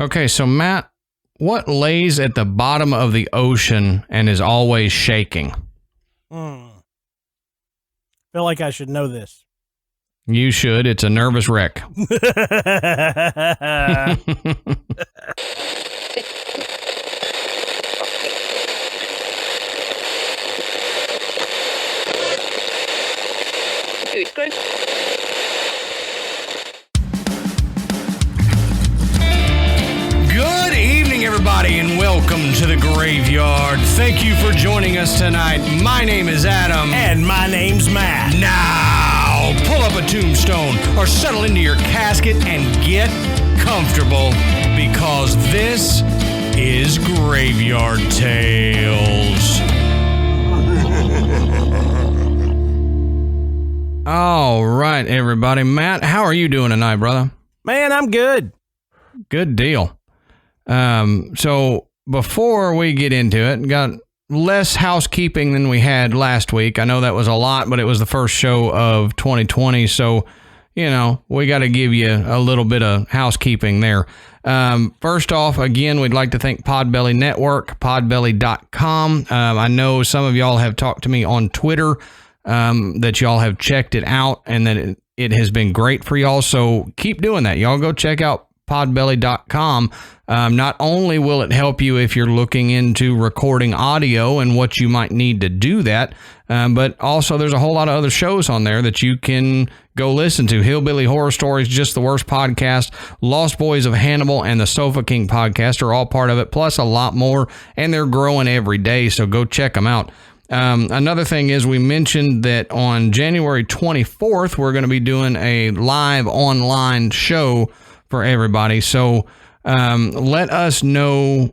Okay, so Matt, what lays at the bottom of the ocean and is always shaking? Feel like I should know this. You should. It's a nervous wreck. Good. Good evening, everybody, and welcome to the graveyard. Thank you for joining us tonight. My name is Adam. And my name's Matt. Now, pull up a tombstone or settle into your casket and get comfortable because this is Graveyard Tales. All right, everybody. Matt, how are you doing tonight, brother? Man, I'm good. Good deal. So before we get into it, got less housekeeping than we had last week. I know that was a lot, but it was the first show of 2020. So, you know, we got to give you a little bit of housekeeping there. First off, again, we'd like to thank Podbelly Network, podbelly.com. I know some of y'all have talked to me on Twitter, that y'all have checked it out and that it has been great for y'all. So keep doing that. Y'all go check out podbelly.com. Not only will it help you if you're looking into recording audio and what you might need to do that, but also there's a whole lot of other shows on there that you can go listen to. Hillbilly Horror Stories, Just the Worst podcast, Lost Boys of Hannibal, and the Sofa King podcast are all part of it, plus a lot more, and they're growing every day, so go check them out. Another thing is we mentioned that on January 24th, we're going to be doing a live online show for everybody. So let us know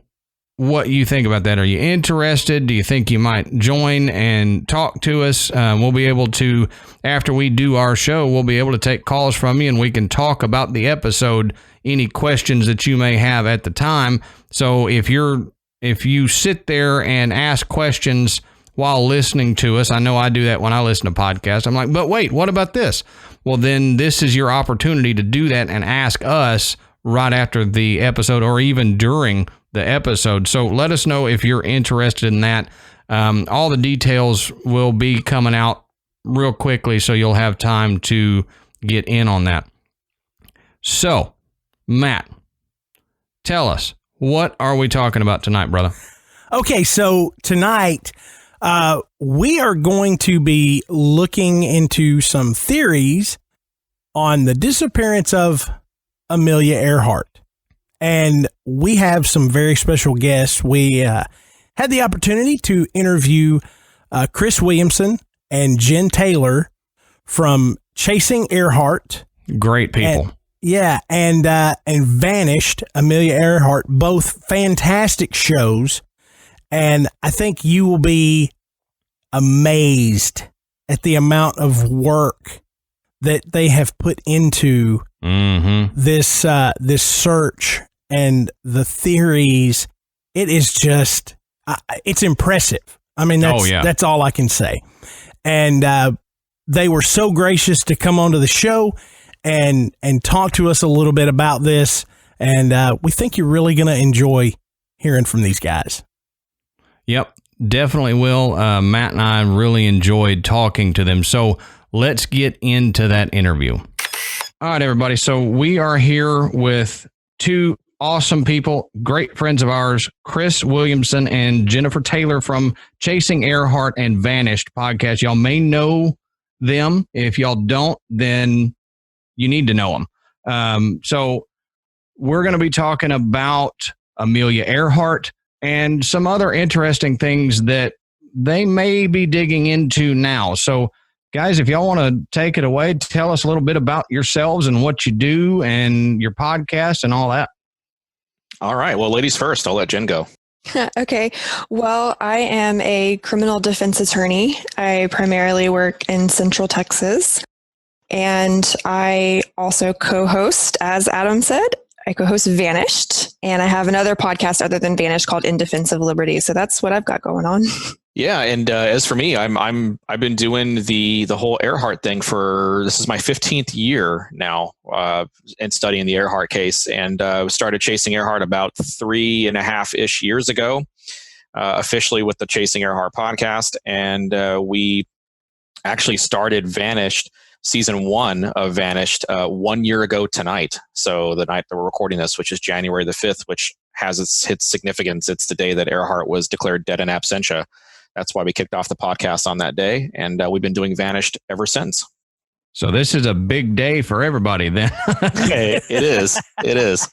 what you think about that. Are you interested? Do you think you might join and talk to us? We'll be able to, after we do our show, we'll be able to take calls from you and we can talk about the episode, any questions that you may have at the time. So if you sit there and ask questions while listening to us, I know I do that when I listen to podcasts. I'm like, but wait, what about this? Well, then this is your opportunity to do that and ask us right after the episode or even during the episode. So let us know if you're interested in that. All the details will be coming out real quickly, so you'll have time to get in on that. So, Matt, tell us, what are we talking about tonight, brother? Okay, so tonight we are going to be looking into some theories on the disappearance of Amelia Earhart. And we have some very special guests. We had the opportunity to interview Chris Williamson and Jen Taylor from Chasing Earhart. Great people. And Vanished, Amelia Earhart, both fantastic shows. And I think you will be amazed at the amount of work that they have put into this search and the theories. It is just, it's impressive. I mean, that's all I can say. And they were so gracious to come onto the show and talk to us a little bit about this. And we think you're really going to enjoy hearing from these guys. Yep, definitely will. Matt and I really enjoyed talking to them. So let's get into that interview. All right, everybody. So we are here with two awesome people, great friends of ours, Chris Williamson and Jennifer Taylor from Chasing Earhart and Vanished podcast. Y'all may know them. If y'all don't, then you need to know them. So we're going to be talking about Amelia Earhart and some other interesting things that they may be digging into now. So, guys, if y'all want to take it away, tell us a little bit about yourselves and what you do and your podcast and all that. All right. Well, ladies first. I'll let Jen go. Okay. Well, I am a criminal defense attorney. I primarily work in Central Texas, and I also co-host, as Adam said, I co-host Vanished, and I have another podcast other than Vanished called In Defense of Liberty. So that's what I've got going on. Yeah, and as for me, I've been doing the whole Earhart thing this is my 15th year now, and studying the Earhart case, and started chasing Earhart about 3.5-ish years ago, officially with the Chasing Earhart podcast, and we actually started Vanished, season 1 of Vanished, 1 year ago tonight. So the night that we're recording this, which is January the 5th, which has its significance. It's the day that Earhart was declared dead in absentia. That's why we kicked off the podcast on that day, and we've been doing Vanished ever since. So this is a big day for everybody then. It is. It is.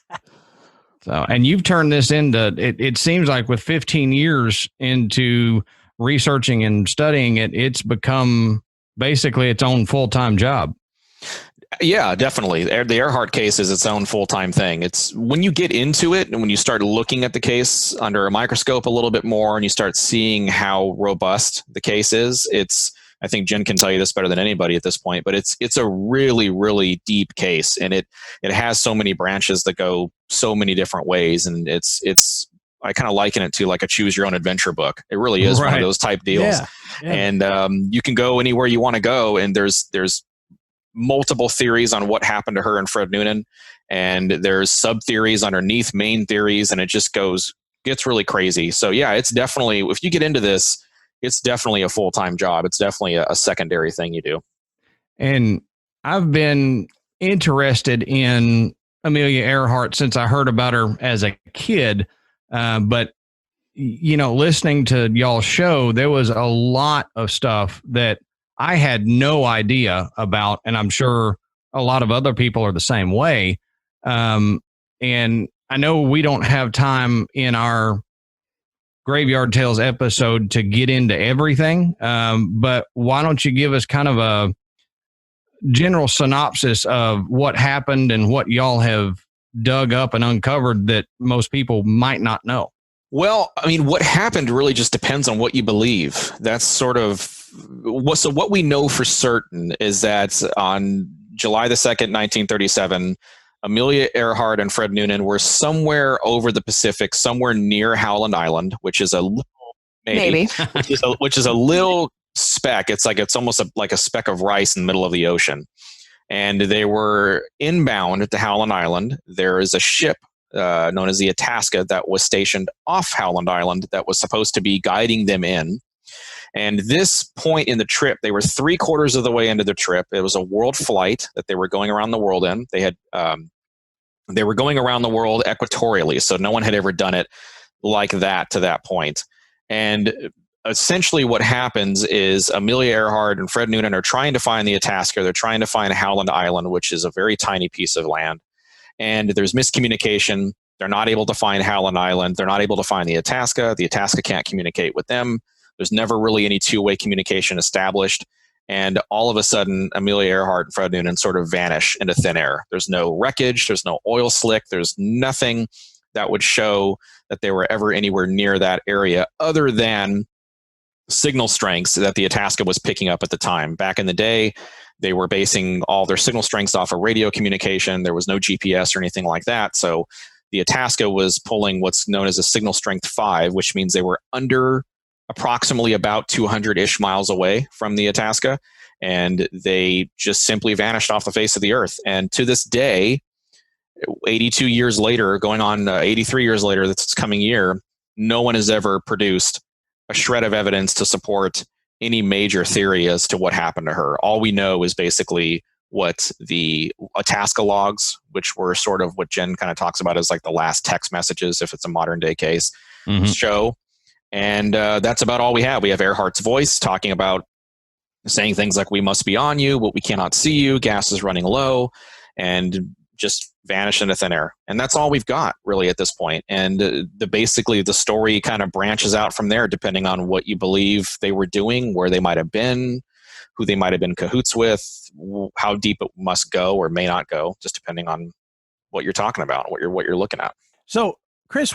So, and you've turned this into, it seems like with 15 years into researching and studying it, it's become basically its own full-time job. Yeah, definitely. The Earhart case is its own full-time thing. It's when you get into it and when you start looking at the case under a microscope a little bit more and you start seeing how robust the case is, I think Jen can tell you this better than anybody at this point, but it's a really, really deep case, and it has so many branches that go so many different ways, and it's I kind of liken it to like a choose your own adventure book. It really is one of those type deals. Yeah. And you can go anywhere you want to go, and there's multiple theories on what happened to her and Fred Noonan, and there's sub theories underneath main theories, and it just gets really crazy. So yeah, it's definitely, if you get into this, it's definitely a full-time job. It's definitely a secondary thing you do. And I've been interested in Amelia Earhart since I heard about her as a kid. But listening to y'all's show, there was a lot of stuff that I had no idea about, and I'm sure a lot of other people are the same way. And I know we don't have time in our Graveyard Tales episode to get into everything, but why don't you give us kind of a general synopsis of what happened and what y'all have dug up and uncovered that most people might not know? Well, I mean, what happened really just depends on what you believe. That's sort of what we know for certain is that on July the 2nd, 1937, Amelia Earhart and Fred Noonan were somewhere over the Pacific, somewhere near Howland Island, which is a little, maybe. which is a little speck. It's almost like a speck of rice in the middle of the ocean. And they were inbound to Howland Island. There is a ship known as the Itasca that was stationed off Howland Island that was supposed to be guiding them in. And this point in the trip, they were 3/4 of the way into the trip. It was a world flight that they were going around the world in. They were going around the world equatorially, so no one had ever done it like that to that point. And essentially what happens is Amelia Earhart and Fred Noonan are trying to find the Itasca. They're trying to find Howland Island, which is a very tiny piece of land. And there's miscommunication. They're not able to find Howland Island. They're not able to find the Itasca. The Itasca can't communicate with them. There's never really any two-way communication established. And all of a sudden, Amelia Earhart and Fred Noonan sort of vanish into thin air. There's no wreckage. There's no oil slick. There's nothing that would show that they were ever anywhere near that area other than signal strengths that the Itasca was picking up at the time. Back in the day, they were basing all their signal strengths off of radio communication. There was no GPS or anything like that. So the Itasca was pulling what's known as a signal strength 5, which means they were under approximately about 200-ish miles away from the Itasca, and they just simply vanished off the face of the earth. And to this day, 82 years later, going on 83 years later, this coming year, no one has ever produced a shred of evidence to support any major theory as to what happened to her. All we know is basically what the Itasca logs, which were sort of what Jen kind of talks about as like the last text messages, if it's a modern day case, show. And that's about all we have. We have Earhart's voice talking about saying things like, "We must be on you, but we cannot see you. Gas is running low," and just vanish into thin air. And that's all we've got really at this point. And basically the story kind of branches out from there, depending on what you believe they were doing, where they might have been, who they might have been cahoots with, how deep it must go or may not go, just depending on what you're talking about, what you're looking at. So, Chris,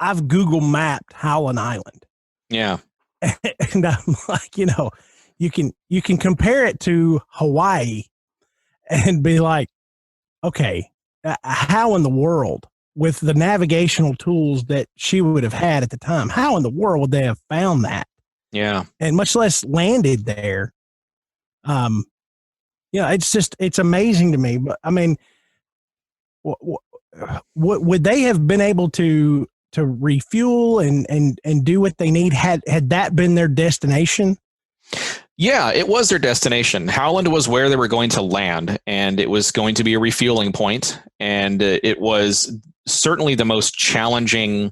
I've Google mapped Howland Island. Yeah. And I'm like, you can compare it to Hawaii and be like, okay, how in the world with the navigational tools that she would have had at the time, how in the world would they have found that? Yeah. And much less landed there. It's amazing to me. But I mean, would they have been able to refuel and do what they need had that been their destination? Yeah, it was their destination. Howland was where they were going to land, and it was going to be a refueling point. And it was certainly the most challenging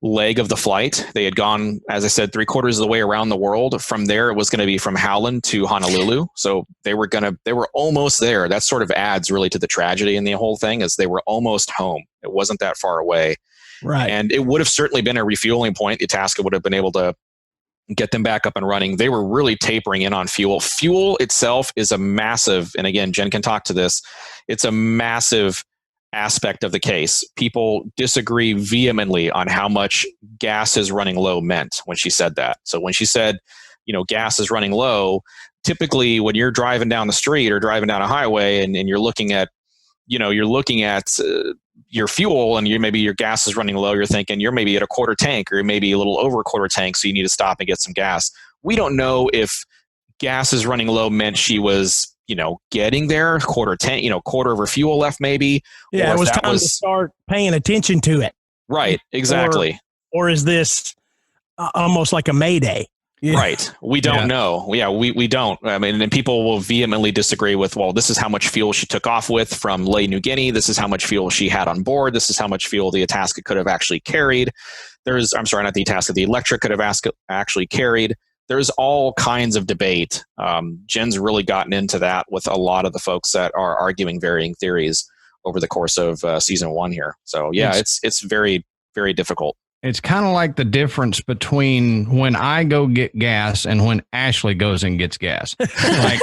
leg of the flight. They had gone, as I said, 3/4 of the way around the world. From there, it was going to be from Howland to Honolulu. So they were almost there. That sort of adds really to the tragedy in the whole thing, is they were almost home. It wasn't that far away. Right. And it would have certainly been a refueling point. The Itasca would have been able to get them back up and running. They were really tapering in on fuel. Fuel itself is a massive, and again, Jen can talk to this, it's a massive aspect of the case. People disagree vehemently on how much gas is running low meant when she said that. So when she said, gas is running low, typically when you're driving down the street or driving down a highway and you're looking at, your fuel and maybe your gas is running low, you're thinking you're maybe at a quarter tank or maybe a little over a quarter tank, so you need to stop and get some gas. We don't know if gas is running low meant she was, getting there, quarter tank, quarter of her fuel left maybe. Yeah, it was time to start paying attention to it. Right, exactly. Or is this almost like a mayday? Yeah. Right. We don't know. Yeah, we don't. I mean, and people will vehemently disagree with, well, this is how much fuel she took off with from Ley, New Guinea. This is how much fuel she had on board. This is how much fuel the Itasca could have actually carried. Not the Itasca, the Electra could have actually carried. There's all kinds of debate. Jen's really gotten into that with a lot of the folks that are arguing varying theories over the course of season 1 here. So yeah, it's very, very difficult. It's kind of like the difference between when I go get gas and when Ashley goes and gets gas. Like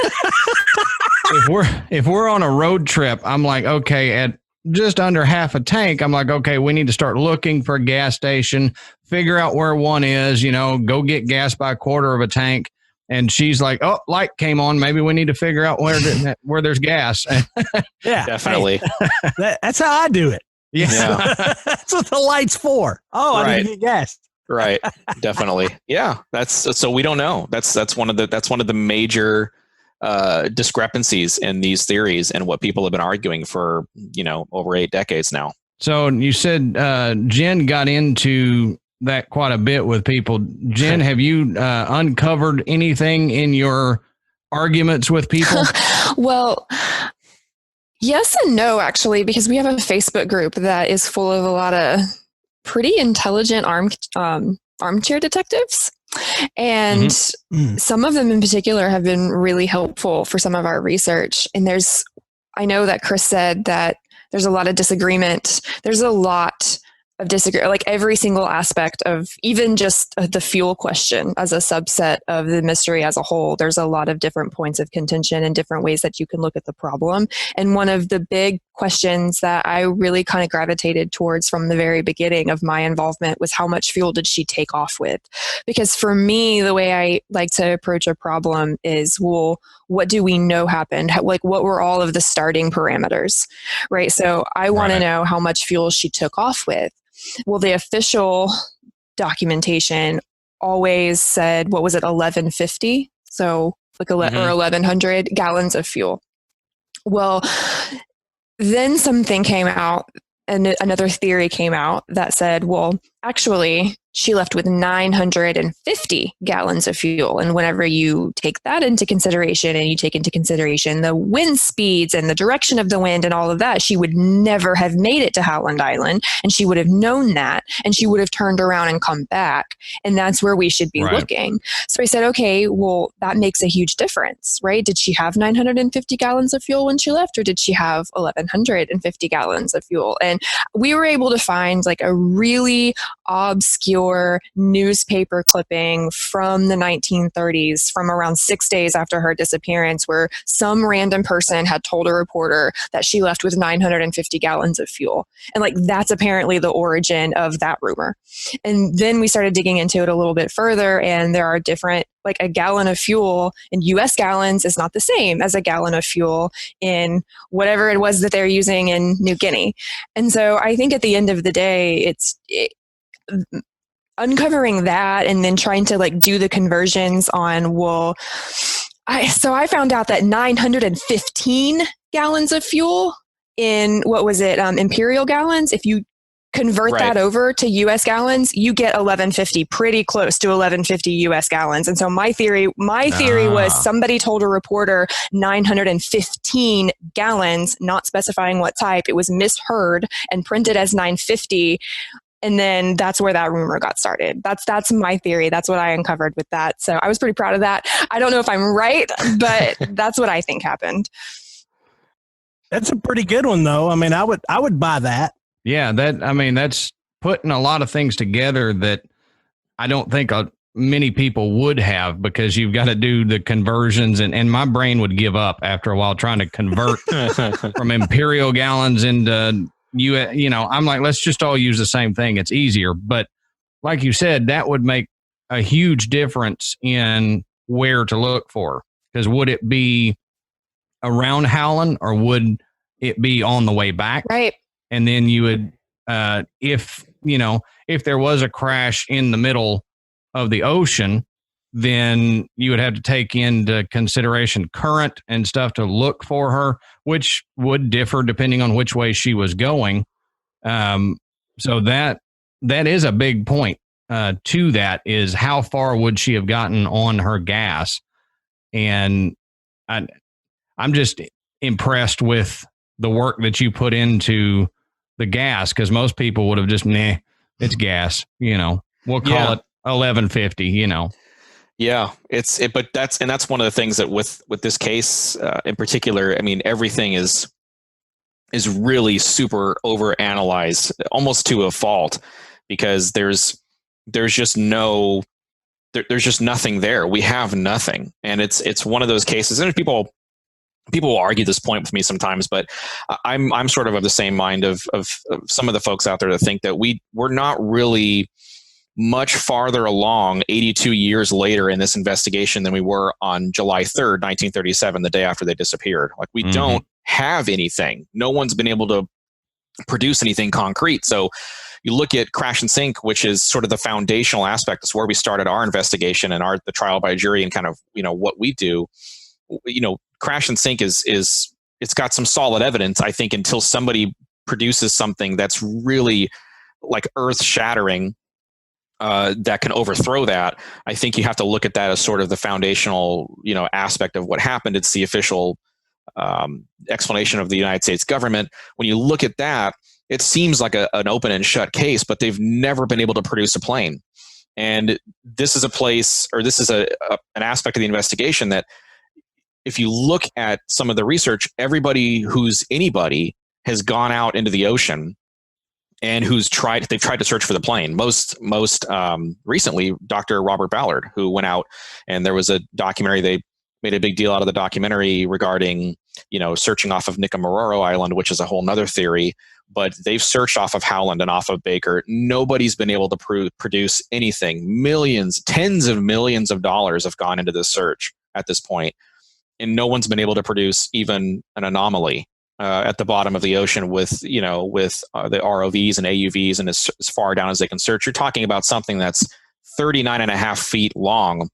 if we're on a road trip, I'm like, okay, at just under half a tank, I'm like, okay, we need to start looking for a gas station, figure out where one is, go get gas by a quarter of a tank. And she's like, oh, light came on. Maybe we need to figure out where there's gas. Yeah, definitely. That's how I do it. Yeah. That's what the light's for. Oh, I didn't get gas. Right. Definitely. Yeah. So we don't know. That's one of the major discrepancies in these theories and what people have been arguing for, over 8 decades now. So you said Jen got into that quite a bit with people. Jen, have you uncovered anything in your arguments with people? Well, yes and no, actually, because we have a Facebook group that is full of a lot of pretty intelligent armchair detectives. And some of them in particular have been really helpful for some of our research. And I know that Chris said that there's a lot of disagreement. There's a lot of disagreement, like every single aspect of even just the fuel question as a subset of the mystery as a whole. There's a lot of different points of contention and different ways that you can look at the problem. And one of the big questions that I really kind of gravitated towards from the very beginning of my involvement was how much fuel did she take off with? Because for me, the way I like to approach a problem is, well, what do we know happened? Like, what were all of the starting parameters, right? So I want to know how much fuel she took off with. Well, the official documentation always said, what was it, 1150? So like or 1100 gallons of fuel. Well, then something came out and another theory came out that said, well, actually, she left with 950 gallons of fuel. And whenever you take that into consideration and you take into consideration the wind speeds and the direction of the wind and all of that, she would never have made it to Howland Island. And she would have known that. And she would have turned around and come back. And that's where we should be looking. So I said, okay, well, that makes a huge difference, right? Did she have 950 gallons of fuel when she left, or did she have 1,150 gallons of fuel? And we were able to find like a really obscure obscure newspaper clipping from the 1930s, from around 6 days after her disappearance, where some random person had told a reporter that she left with 950 gallons of fuel. And like, that's apparently the origin of that rumor. And then we started digging into it a little bit further, and there are different, like a gallon of fuel in US gallons is not the same as a gallon of fuel in whatever it was that they're using in New Guinea. And so I think at the end of the day, uncovering that and then trying to like do the conversions on, well, I found out that 915 gallons of fuel in, what was it, imperial gallons, if you convert that over to US gallons, you get 1150, pretty close to 1150 US gallons. And so my theory was somebody told a reporter 915 gallons, not specifying what type. It was misheard and printed as 950. And then that's where that rumor got started. That's my theory. That's what I uncovered with that. So I was pretty proud of that. I don't know if I'm right, but that's what I think happened. That's a pretty good one, though. I mean, I would buy that. Yeah, that's putting a lot of things together that I don't think many people would have, because you've got to do the conversions, and my brain would give up after a while trying to convert from imperial gallons into I'm like, let's just all use the same thing. It's easier. But like you said, that would make a huge difference in where to look for, because would it be around Howland or would it be on the way back? Right. And then you would, if there was a crash in the middle of the ocean, then you would have to take into consideration current and stuff to look for her, which would differ depending on which way she was going. So that is a big point to that, is how far would she have gotten on her gas? And I'm just impressed with the work that you put into the gas, because most people would have just, it's gas, we'll call it 1150, Yeah, but that's one of the things that with this case in particular, I mean, everything is really super overanalyzed, almost to a fault, because there's just nothing there. We have nothing, and it's one of those cases. And people will argue this point with me sometimes, but I'm sort of the same mind of some of the folks out there that think that we're not really much farther along 82 years later in this investigation than we were on July 3rd, 1937, the day after they disappeared. Like, we don't have anything. No one's been able to produce anything concrete. So you look at crash and sink, which is sort of the foundational aspect. It's where we started our investigation and the trial by jury and kind of, what we do. Crash and sink it's got some solid evidence, I think, until somebody produces something that's really like earth shattering, that can overthrow that. I think you have to look at that as sort of the foundational, aspect of what happened. It's the official explanation of the United States government. When you look at that, it seems like an open and shut case, but they've never been able to produce a plane. And this is a place, or this is an aspect of the investigation that, if you look at some of the research, everybody who's anybody has gone out into the ocean and they've tried to search for the plane. Most recently, Dr. Robert Ballard, who went out, and there was a documentary. They made a big deal out of the documentary regarding, searching off of Nicomaroro Island, which is a whole nother theory. But they've searched off of Howland and off of Baker. Nobody's been able to produce anything. Millions, tens of millions of dollars have gone into this search at this point. And no one's been able to produce even an anomaly at the bottom of the ocean with the ROVs and AUVs and as far down as they can search. You're talking about something that's 39 and a half feet long,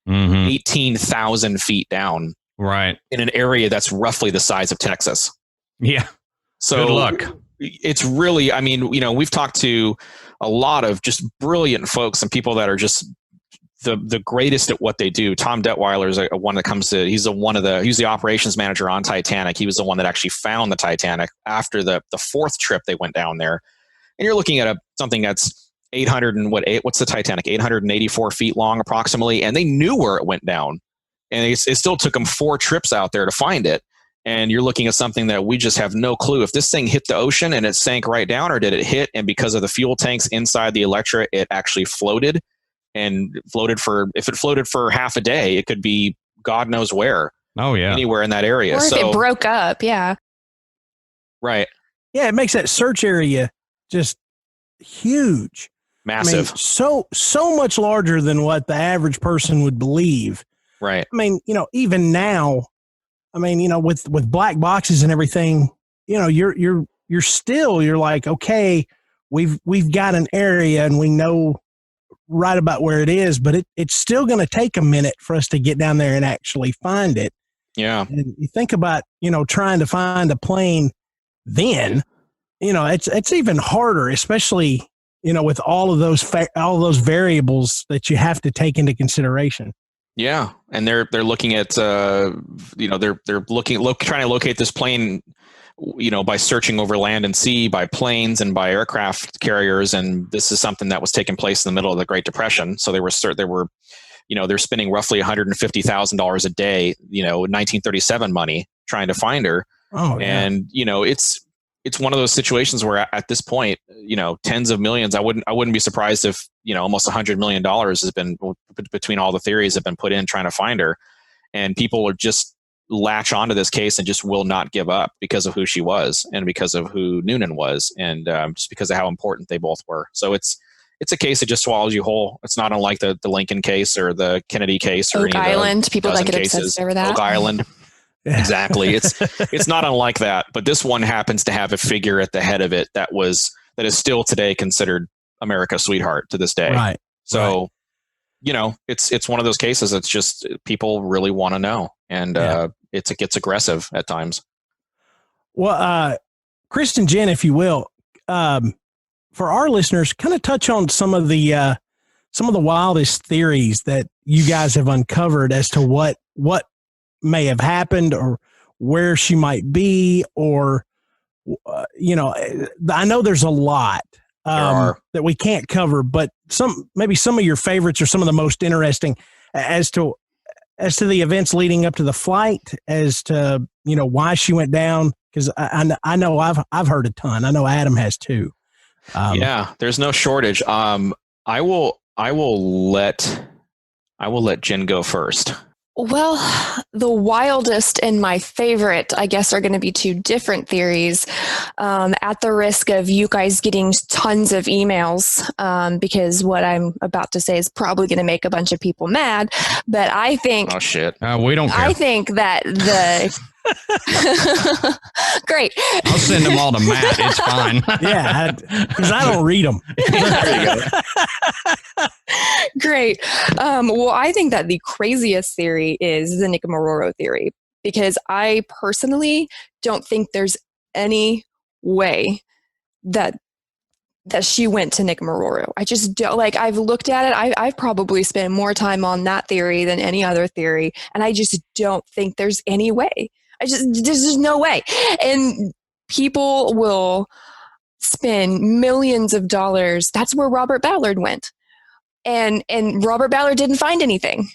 18,000 feet down, right, in an area that's roughly the size of Texas. Yeah. So good luck. It's really, I mean, we've talked to a lot of just brilliant folks and people that are just the greatest at what they do. Tom Detweiler is one that comes to, he's the operations manager on Titanic. He was the one that actually found the Titanic after the fourth trip they went down there. And you're looking at something that's 800 and what's the Titanic? 884 feet long approximately. And they knew where it went down. And it still took them 4 trips out there to find it. And you're looking at something that we just have no clue. If this thing hit the ocean and it sank right down, or did it hit and because of the fuel tanks inside the Electra, it actually floated if it floated for half a day, it could be God knows where. Oh, yeah. Anywhere in that area. Or if it broke up. Yeah. Right. Yeah. It makes that search area just huge. Massive. I mean, so much larger than what the average person would believe. Right. I mean, even now, with black boxes and everything, you're like, okay, we've got an area and we know right about where it is, but it's still going to take a minute for us to get down there and actually find it. Yeah. And you think about, trying to find a plane then, it's even harder, especially, with all of those variables that you have to take into consideration. Yeah. And they're looking at, they're trying to locate this plane, by searching over land and sea, by planes and by aircraft carriers. And this is something that was taking place in the middle of the Great Depression. So they're spending roughly $150,000 a day, 1937 money trying to find her. Oh, yeah. And, it's one of those situations where at this point, tens of millions, I wouldn't be surprised if, almost $100 million has been between all the theories have been put in trying to find her, and people are just latch onto this case and just will not give up because of who she was and because of who Noonan was, and just because of how important they both were. So it's a case that just swallows you whole. It's not unlike the Lincoln case or the Kennedy case or Oak Island. People that get obsessed over that. Oak Island. Exactly. It's not unlike that, but this one happens to have a figure at the head of it that is still today considered America's sweetheart to this day. Right. So, it's one of those cases that's just people really want to know, and it gets aggressive at times. Well, Chris and Jen, if you will, for our listeners, kind of touch on some of the wildest theories that you guys have uncovered as to what may have happened or where she might be, or, I know there's a lot that we can't cover, but maybe some of your favorites or some of the most interesting as to the events leading up to the flight, as to, why she went down. Cause I know I've heard a ton. I know Adam has too. There's no shortage. I will let Jen go first. Well, the wildest and my favorite, I guess, are going to be two different theories, at the risk of you guys getting tons of emails, because what I'm about to say is probably going to make a bunch of people mad. But I think... Oh, shit. We don't care. I think that Great. I'll send them all to Matt. It's fine. Yeah, because I don't read them. There you go. Great. Well, I think that the craziest theory is the Nikamororo theory, because I personally don't think there's any way that she went to Nikamororo. I just don't, I've looked at it. I've probably spent more time on that theory than any other theory. And I just don't think there's any way. There's just no way. And people will spend millions of dollars. That's where Robert Ballard went. And Robert Ballard didn't find anything.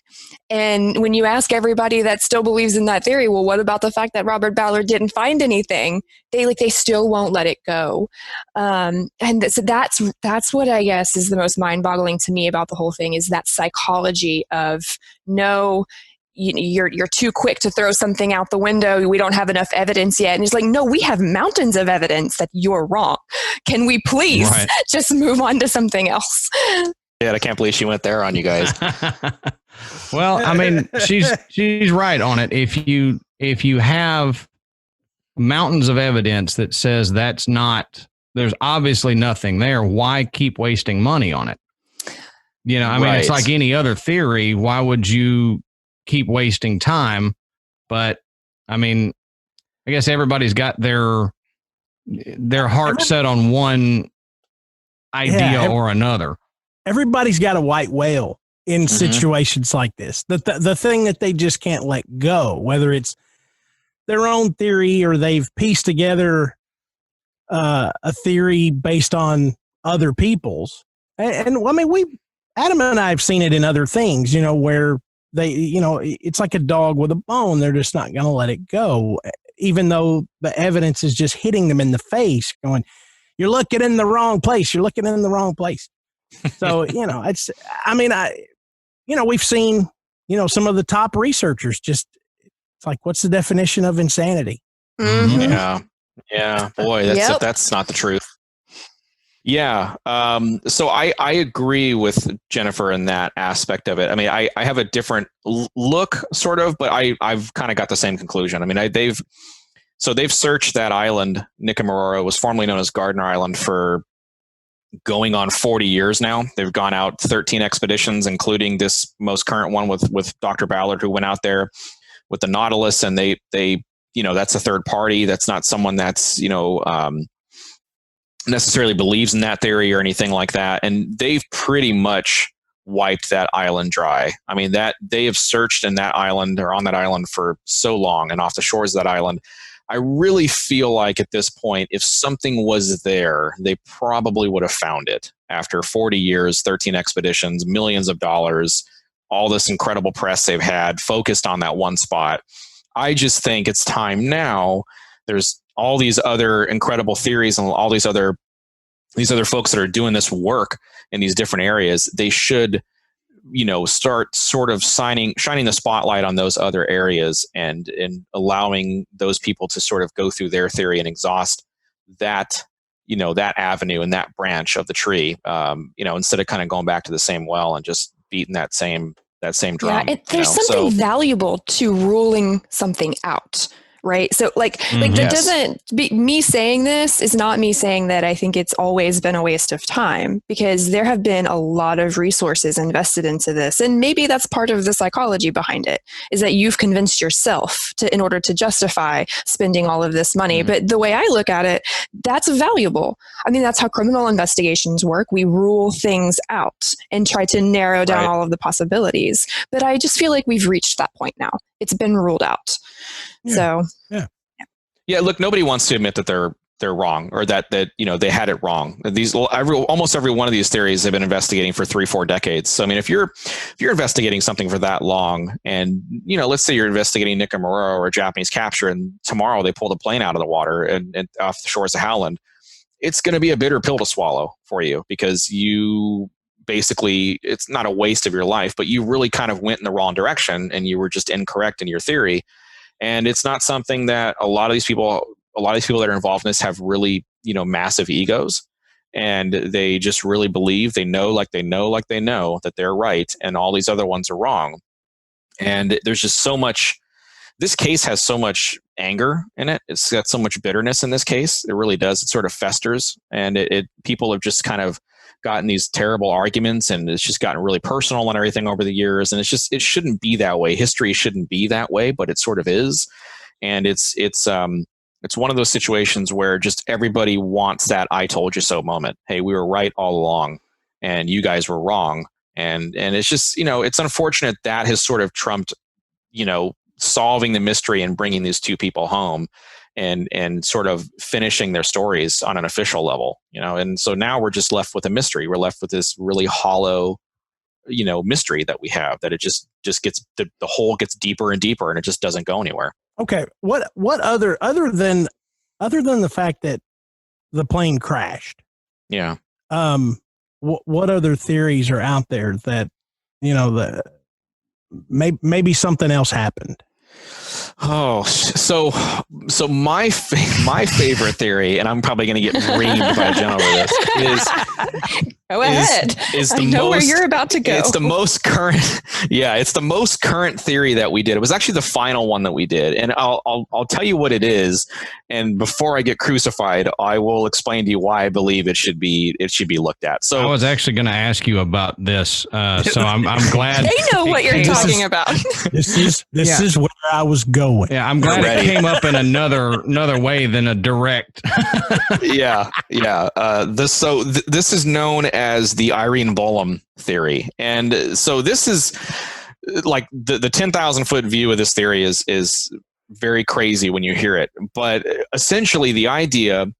And when you ask everybody that still believes in that theory, well, what about the fact that Robert Ballard didn't find anything? They still won't let it go. And so that's what I guess is the most mind-boggling to me about the whole thing, is that psychology of no, you're too quick to throw something out the window. We don't have enough evidence yet. And it's like, no, we have mountains of evidence that you're wrong. Can we please just move on to something else? Yeah, I can't believe she went there on you guys. Well, I mean, she's right on it. If you have mountains of evidence that says there's obviously nothing there, why keep wasting money on it? I mean, it's like any other theory. Why would you keep wasting time? But I mean, I guess everybody's got their heart set on one idea or another. Everybody's got a white whale in situations like this. The thing that they just can't let go, whether it's their own theory or they've pieced together a theory based on other people's. And I mean, Adam and I have seen it in other things, where they, it's like a dog with a bone. They're just not going to let it go. even though the evidence is just hitting them in the face, going, "You're looking in the wrong place. You're looking in the wrong place." So we've seen, some of the top researchers just, it's like, what's the definition of insanity? Mm-hmm. Yeah. Boy, that's not the truth. Yeah. So I agree with Jennifer in that aspect of it. I mean, I have a different look, sort of, but I've kind of got the same conclusion. I mean, they've searched that island. Nicaragua was formerly known as Gardner Island for going on 40 years now. They've gone out 13 expeditions, including this most current one with Dr. Ballard, who went out there with the Nautilus, and they that's a third party. That's not someone that's necessarily believes in that theory or anything like that. And they've pretty much wiped that island dry. I mean, that they have searched in that island or on that island for so long, and off the shores of that island. I really feel like at this point, if something was there, they probably would have found it after 40 years, 13 expeditions, millions of dollars, all this incredible press they've had focused on that one spot. I just think it's time now. There's all these other incredible theories and all these other folks that are doing this work in these different areas. They should, start sort of shining the spotlight on those other areas and allowing those people to sort of go through their theory and exhaust that, that avenue and that branch of the tree, instead of kind of going back to the same well and just beating that same drum. Yeah, there's something valuable to ruling something out. Right. So that doesn't be me saying this is not me saying that I think it's always been a waste of time, because there have been a lot of resources invested into this. And maybe that's part of the psychology behind it, is that you've convinced yourself in order to justify spending all of this money. Mm-hmm. But the way I look at it, that's valuable. I mean, that's how criminal investigations work. We rule things out and try to narrow down all of the possibilities. But I just feel like we've reached that point now. It's been ruled out. Yeah. Yeah. Look, nobody wants to admit that they're wrong, or that they had it wrong. Almost every one of these theories they've been investigating for 3-4 decades. So I mean, if you're investigating something for that long, and let's say you're investigating Nicaragua or Japanese capture, and tomorrow they pull the plane out of the water and off the shores of Howland, it's going to be a bitter pill to swallow for you, because you basically, it's not a waste of your life, but you really kind of went in the wrong direction and you were just incorrect in your theory. And it's not something that a lot of these people that are involved in this have really, massive egos, and they just really believe they know that they're right, and all these other ones are wrong. And there's just so much, this case has so much anger in it. It's got so much bitterness in this case. It really does. It sort of festers, and people have just kind of gotten these terrible arguments, and it's just gotten really personal and everything over the years. And it shouldn't be that way. History shouldn't be that way, but it sort of is. And it's one of those situations where just everybody wants that "I told you so" moment. Hey, we were right all along, and you guys were wrong. And it's just, it's unfortunate that has sort of trumped, solving the mystery and bringing these two people home, and sort of finishing their stories on an official level, and so now we're just left with a mystery. We're left with this really hollow, mystery that we have, that it just gets, the hole gets deeper and deeper, and it just doesn't go anywhere. Okay. What other than the fact that the plane crashed? Yeah. What other theories are out there that, that maybe something else happened? Oh, so my favorite theory, and I'm probably going to get reamed by Jen over this, is go ahead. I know where you're about to go. It's the most current. Yeah, it's the most current theory that we did. It was actually the final one that we did, and I'll tell you what it is. And before I get crucified, I will explain to you why I believe it should be looked at. So I was actually going to ask you about this. So I'm glad they know what you're talking about. This is where I was going. Yeah, I'm glad it came up in another way than a direct. Yeah. This is known as the Irene Bolam theory, and so this is like the 10,000 foot view of this theory is very crazy when you hear it. But essentially, the Irene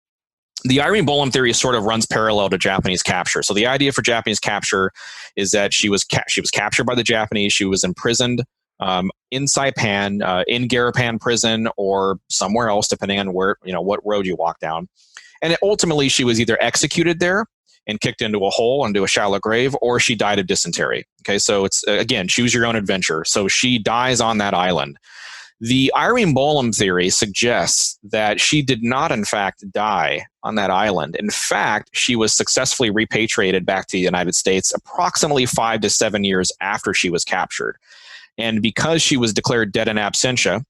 Bolam theory sort of runs parallel to Japanese capture. So the idea for Japanese capture is that she was captured by the Japanese. She was imprisoned in Saipan, in Garapan prison, or somewhere else, depending on where, what road you walk down. And ultimately, she was either executed there and kicked into a hole, into a shallow grave, or she died of dysentery. Okay, so it's, again, choose your own adventure. So she dies on that island. The Irene Bolam theory suggests that she did not, in fact, die on that island. In fact, she was successfully repatriated back to the United States approximately 5 to 7 years after she was captured. And because she was declared dead in absentia,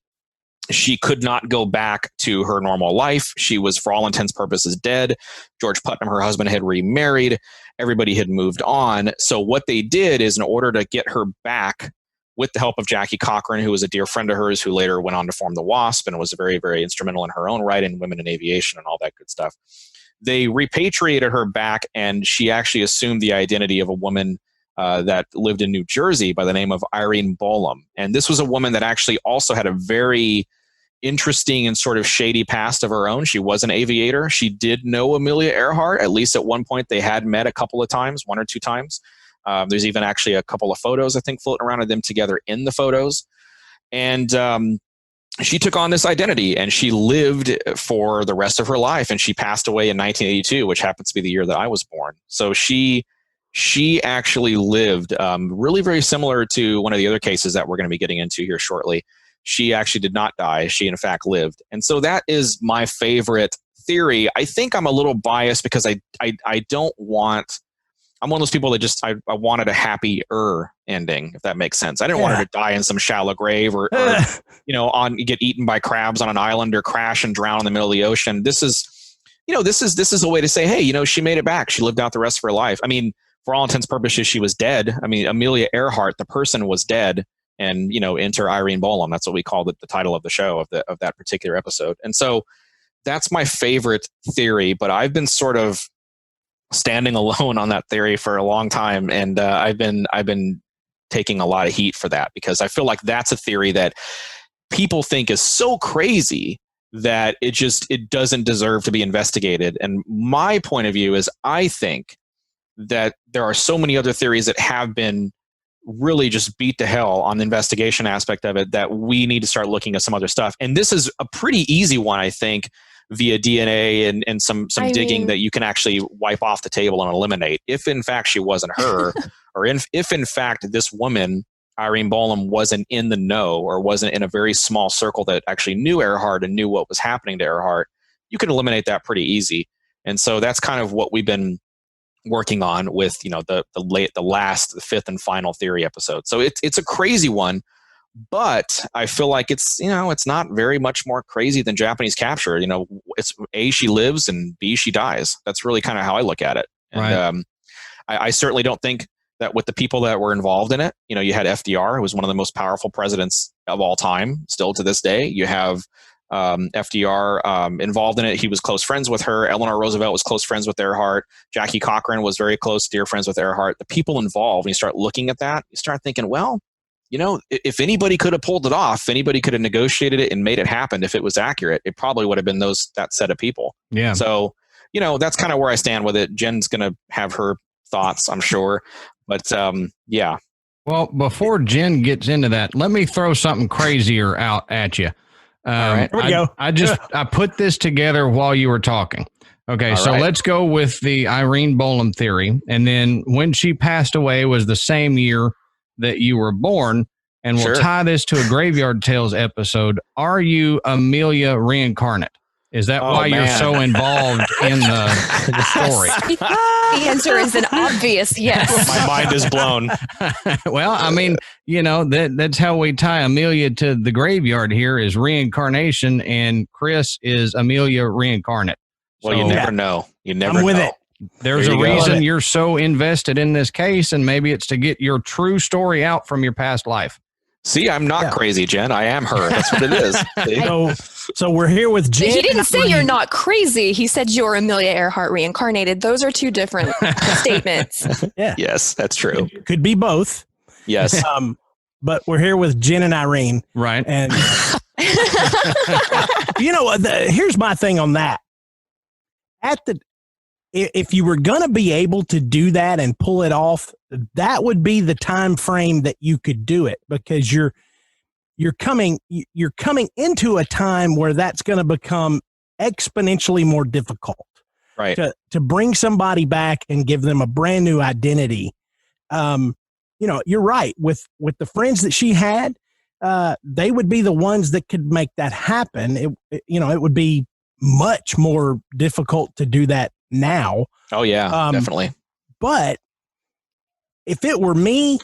she could not go back to her normal life. She was, for all intents and purposes, dead. George Putnam, her husband, had remarried. Everybody had moved on. So what they did is, in order to get her back, with the help of Jackie Cochran, who was a dear friend of hers, who later went on to form the WASP and was very, very instrumental in her own right in women in aviation and all that good stuff, they repatriated her back, and she actually assumed the identity of a woman that lived in New Jersey by the name of Irene Bolam. And this was a woman that actually also had a very interesting and sort of shady past of her own. She was an aviator. She did know Amelia Earhart. At least at one point they had met a couple of times, 1 or 2 times. There's even actually a couple of photos, I think, floating around of them together in the photos. And she took on this identity, and she lived for the rest of her life. And she passed away in 1982, which happens to be the year that I was born. So she actually lived really very similar to one of the other cases that we're going to be getting into here shortly. She actually did not die. She, in fact, lived. And so that is my favorite theory. I think I'm a little biased because I don't want... I'm one of those people that just, I wanted a happier ending, if that makes sense. I didn't want her to die in some shallow grave or get eaten by crabs on an island or crash and drown in the middle of the ocean. This is a way to say, hey, she made it back. She lived out the rest of her life. I mean, for all intents and purposes, she was dead. I mean, Amelia Earhart, the person, was dead, and, enter Irene Bolam. That's what we called it, the title of the show of that particular episode. And so that's my favorite theory, but I've been sort of standing alone on that theory for a long time, and I've been taking a lot of heat for that, because I feel like that's a theory that people think is so crazy that it doesn't deserve to be investigated. And my point of view is, I think that there are so many other theories that have been really just beat to hell on the investigation aspect of it, that we need to start looking at some other stuff. And this is a pretty easy one, I think, via DNA and some digging that you can actually wipe off the table and eliminate. If in fact she wasn't her, or if in fact this woman, Irene Bolam, wasn't in the know, or wasn't in a very small circle that actually knew Earhart and knew what was happening to Earhart, you can eliminate that pretty easy. And so that's kind of what we've been working on with, the fifth and final theory episode. So it's a crazy one. But I feel like it's not very much more crazy than Japanese capture. It's A, she lives, and B, she dies. That's really kind of how I look at it. And right. I certainly don't think that with the people that were involved in it, you had FDR, who was one of the most powerful presidents of all time, still to this day. You have FDR involved in it. He was close friends with her. Eleanor Roosevelt was close friends with Earhart. Jackie Cochran was very close, dear friends with Earhart. The people involved, when you start looking at that, you start thinking, well, if anybody could have pulled it off, if anybody could have negotiated it and made it happen, if it was accurate, it probably would have been that set of people. Yeah. So, that's kind of where I stand with it. Jen's going to have her thoughts, I'm sure. But, yeah. Well, before Jen gets into that, let me throw something crazier out at you. All right. Here we go. I put this together while you were talking. Okay. All right. Let's go with the Irene Bolam theory. And then when she passed away was the same year that you were born, and we'll tie this to a Graveyard Tales episode. Are you Amelia reincarnate? Is that why you're so involved in the story? The answer is an obvious yes. My mind is blown. Well, I mean, that's how we tie Amelia to the graveyard here, is reincarnation, and Chris is Amelia reincarnate. Well, you never know. You never I'm with know. it. There's a reason you're so invested in this case, and maybe it's to get your true story out from your past life. See, I'm not crazy, Jen. I am her. That's what it is. So we're here with Jen. He didn't say you're not crazy. He said you're Amelia Earhart reincarnated. Those are two different statements. Yeah. Yes, that's true. Could be both. Yes. But we're here with Jen and Irene. Right. And here's my thing on that. If you were going to be able to do that and pull it off, that would be the time frame that you could do it, because you're coming into a time where that's going to become exponentially more difficult. Right. To bring somebody back and give them a brand new identity. You're right. With the friends that she had, they would be the ones that could make that happen. It would be much more difficult to do that now. Oh yeah, definitely. But if it were me,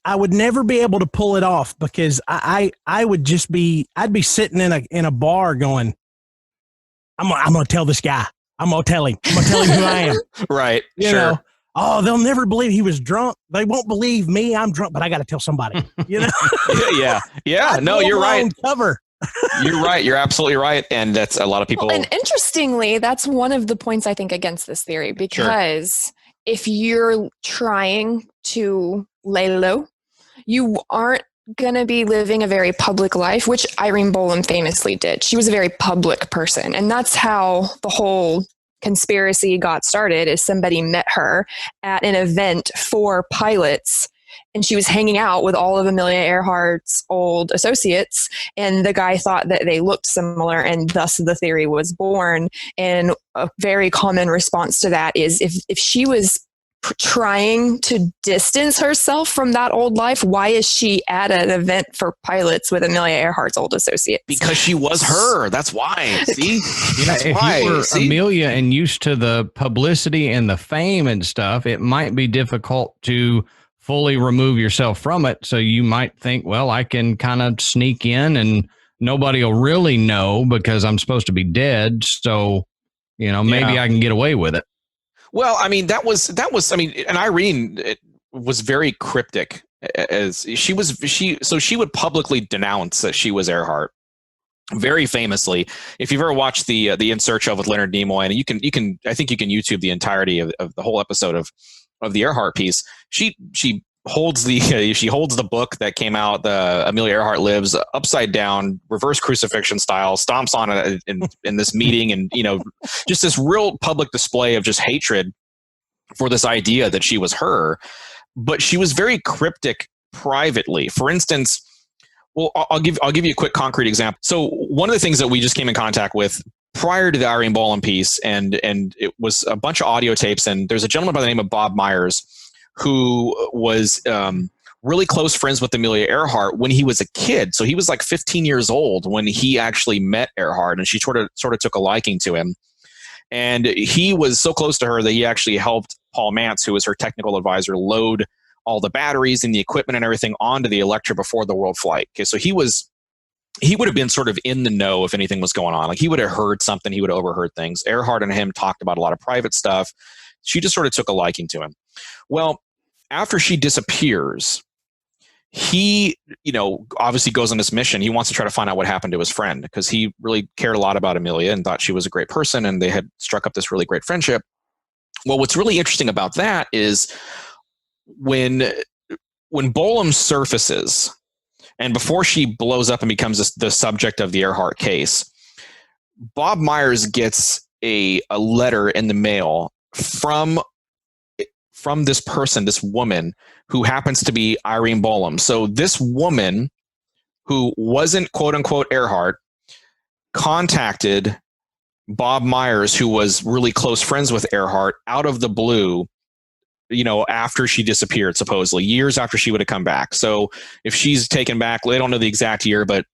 I would never be able to pull it off, because I'd be sitting in a bar going, I'm going to tell this guy. I'm going to tell him who I am. Right. You know, oh, they'll never believe he was drunk. They won't believe me. I'm drunk, but I got to tell somebody, you know? Yeah. No, you're right. Cover. You're right. You're absolutely right. And that's a lot of people. And interestingly, that's one of the points I think against this theory, because if you're trying to lay low, you aren't going to be living a very public life, which Irene Bolam famously did. She was a very public person. And that's how the whole conspiracy got started, is somebody met her at an event for pilots, and she was hanging out with all of Amelia Earhart's old associates, and the guy thought that they looked similar, and thus the theory was born. And a very common response to that is, if she was trying to distance herself from that old life, why is she at an event for pilots with Amelia Earhart's old associates? Because she was her. That's why. See? That's if why. you were See? Amelia and used to the publicity and the fame and stuff, it might be difficult to fully remove yourself from it. So you might think, well, I can kind of sneak in and nobody will really know because I'm supposed to be dead. So, maybe I can get away with it. Well, I mean, that was, and Irene was very cryptic, as she would publicly denounce that she was Earhart. Very famously, if you've ever watched the In Search of with Leonard Nimoy, and I think you can YouTube the entirety of the whole episode of the Earhart piece. She holds the book that came out, the Amelia Earhart Lives, upside down, reverse crucifixion style, stomps on it in this meeting, and just this real public display of just hatred for this idea that she was her. But she was very cryptic privately. For instance, well, I'll give you a quick concrete example. So one of the things that we just came in contact with prior to the Irene Bolam piece, and it was a bunch of audio tapes, and there's a gentleman by the name of Bob Myers who was really close friends with Amelia Earhart when he was a kid. So he was like 15 years old when he actually met Earhart, and she sort of took a liking to him. And he was so close to her that he actually helped Paul Mantz, who was her technical advisor, load all the batteries and the equipment and everything onto the Electra before the world flight. Okay, so he would have been sort of in the know if anything was going on. Like, he would have heard something, he would have overheard things. Earhart and him talked about a lot of private stuff. She just sort of took a liking to him. Well, after she disappears, he, obviously goes on this mission. He wants to try to find out what happened to his friend, because he really cared a lot about Amelia and thought she was a great person, and they had struck up this really great friendship. Well, what's really interesting about that is when Bolam surfaces, and before she blows up and becomes the subject of the Earhart case, Bob Myers gets a letter in the mail from this person, this woman who happens to be Irene Bolam. So this woman, who wasn't quote unquote Earhart, contacted Bob Myers, who was really close friends with Earhart, out of the blue, after she disappeared, supposedly years after she would have come back. So if she's taken back, they don't know the exact year, but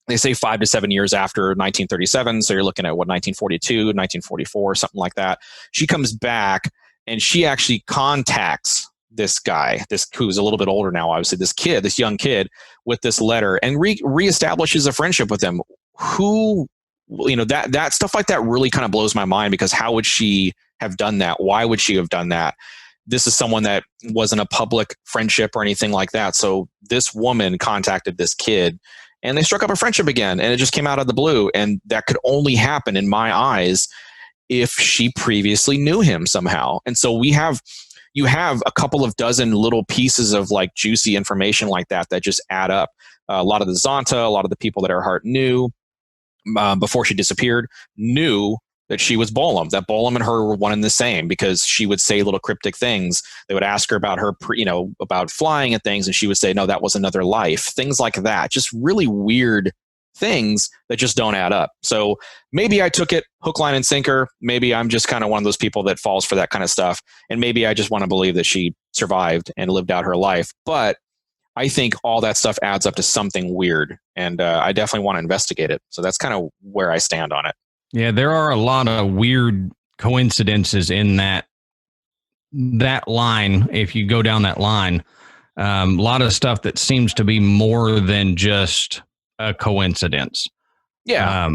they say 5 to 7 years after 1937. So you're looking at 1942, 1944, something like that. She comes back, and she actually contacts this guy, who's a little bit older now, obviously, this young kid, with this letter, and reestablishes a friendship with him. Who, that stuff like that really kind of blows my mind, because how would she have done that? Why would she have done that? This is someone that wasn't a public friendship or anything like that. So this woman contacted this kid, and they struck up a friendship again, and it just came out of the blue. And that could only happen, in my eyes, if she previously knew him somehow. And so you have a couple of dozen little pieces of like juicy information like that just add up. A lot of the Zonta, a lot of the people that Earhart knew before she disappeared, knew that she was Bolam, that Bolam and her were one and the same, because she would say little cryptic things. They would ask her about her, about flying and things, and she would say, no, that was another life. Things like that. Just really weird things that just don't add up. So maybe I took it hook, line, and sinker. Maybe I'm just kind of one of those people that falls for that kind of stuff. And maybe I just want to believe that she survived and lived out her life. But I think all that stuff adds up to something weird. And I definitely want to investigate it. So that's kind of where I stand on it. Yeah, there are a lot of weird coincidences in that line. If you go down that line, a lot of stuff that seems to be more than just a coincidence. Yeah.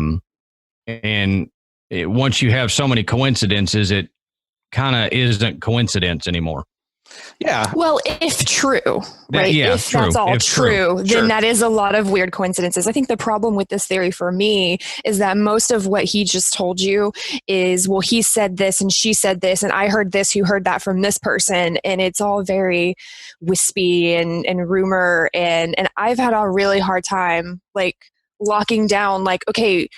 Once you have so many coincidences, it kind of isn't coincidence anymore. Yeah. Well, if true, right? If that's all true, then Sure. that is a lot of weird coincidences. I think the problem with this theory for me is that most of what he just told you is, well, he said this and she said this and I heard this, who heard that from this person. And it's all very wispy and rumor. And I've had a really hard time like locking down, like, okay,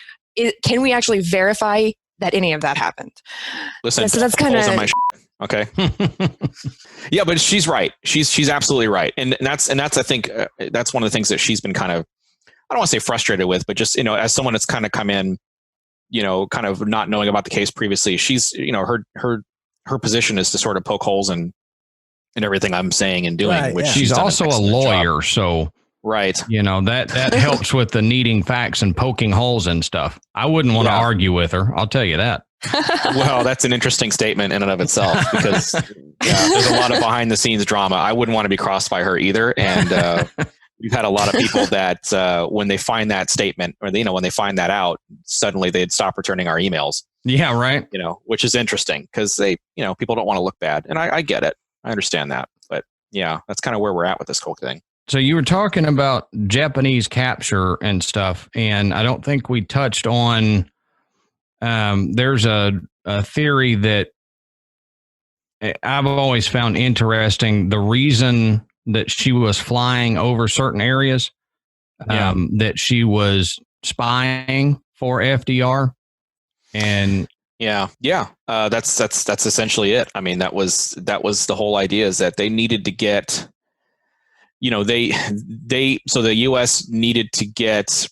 can we actually verify that any of that happened? Listen, so that's kind of... Okay. Yeah, but she's right. She's absolutely right. And that's I think that's one of the things that she's been kind of, I don't want to say frustrated with, but just, as someone that's kind of come in, kind of not knowing about the case previously, she's, her position is to sort of poke holes in everything I'm saying and doing, Right, which yeah. She's also a lawyer, so right. That helps with the needing facts and poking holes and stuff. I wouldn't want to argue with her. I'll tell you that. Well, that's an interesting statement in and of itself, because there's a lot of behind the scenes drama. I wouldn't want to be crossed by her either. And we've had a lot of people that when they find that statement, or when they find that out, suddenly they'd stop returning our emails. Yeah, right. Which is interesting, because they, people don't want to look bad, and I get it. I understand that, but yeah, that's kind of where we're at with this whole thing. So you were talking about Japanese capture and stuff, and I don't think we touched on. There's a theory that I've always found interesting. The reason that she was flying over certain areas, that she was spying for FDR, and that's essentially it. I mean, that was the whole idea, is that they needed to get, so the U.S. needed to get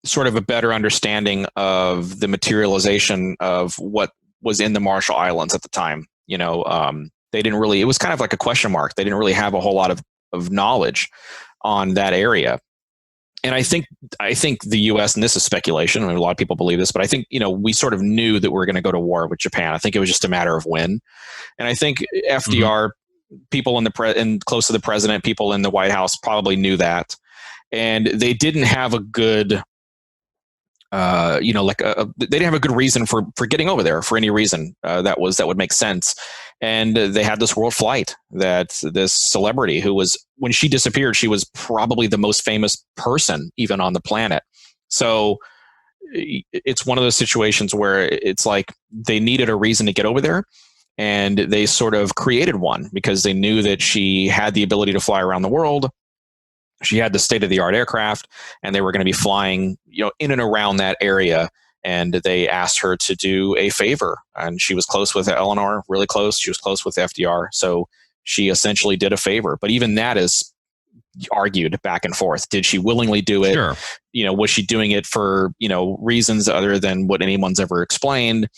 sort of a better understanding of the materialization of what was in the Marshall Islands at the time. They didn't really, it was kind of like a question mark. They didn't really have a whole lot of knowledge on that area. And I think the U.S., and this is speculation, I mean, a lot of people believe this, but I think, we sort of knew that we were going to go to war with Japan. I think it was just a matter of when. And I think FDR, people in close to the president, people in the White House probably knew that. And they didn't have a good, they didn't have a good reason for getting over there for any reason that would make sense. And they had this world flight, that this celebrity who was, when she disappeared, she was probably the most famous person even on the planet. So it's one of those situations where it's like they needed a reason to get over there, and they sort of created one because they knew that she had the ability to fly around the world. She had the state-of-the-art aircraft, and they were going to be flying, in and around that area. And they asked her to do a favor, and she was close with Eleanor, really close. She was close with FDR, so she essentially did a favor. But even that is argued back and forth. Did she willingly do it? Sure. Was she doing it for reasons other than what anyone's ever explained?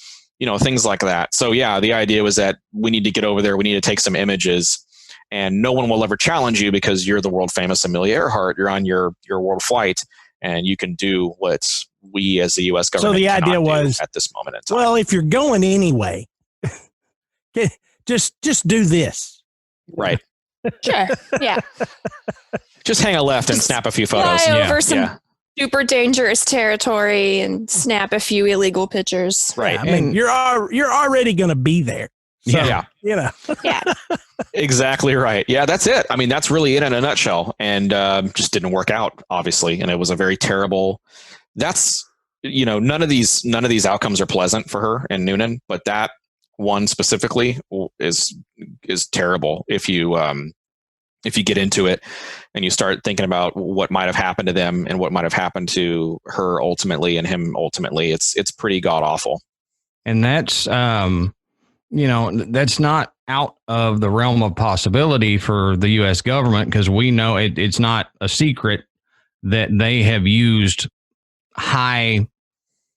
Things like that. So yeah, the idea was that we need to get over there. We need to take some images. And no one will ever challenge you because you're the world famous Amelia Earhart. You're on your world flight, and you can do what we as the U.S. government. So the idea was, at this moment in time. Well, if you're going anyway, just do this. Right. Sure. Yeah. Just hang a left and snap a few photos. Fly over some super dangerous territory and snap a few illegal pictures. Right. Yeah, I mean, you're already going to be there. So, yeah. Yeah. Exactly right. Yeah, that's it. I mean, that's really it in a nutshell. And just didn't work out, obviously. And it was a very terrible. That's, none of these outcomes are pleasant for her and Noonan, but that one specifically is terrible if you get into it and you start thinking about what might have happened to them and what might have happened to her ultimately and him ultimately. It's pretty god awful. And that's, that's not out of the realm of possibility for the U.S. government, because we know it's not a secret that they have used high,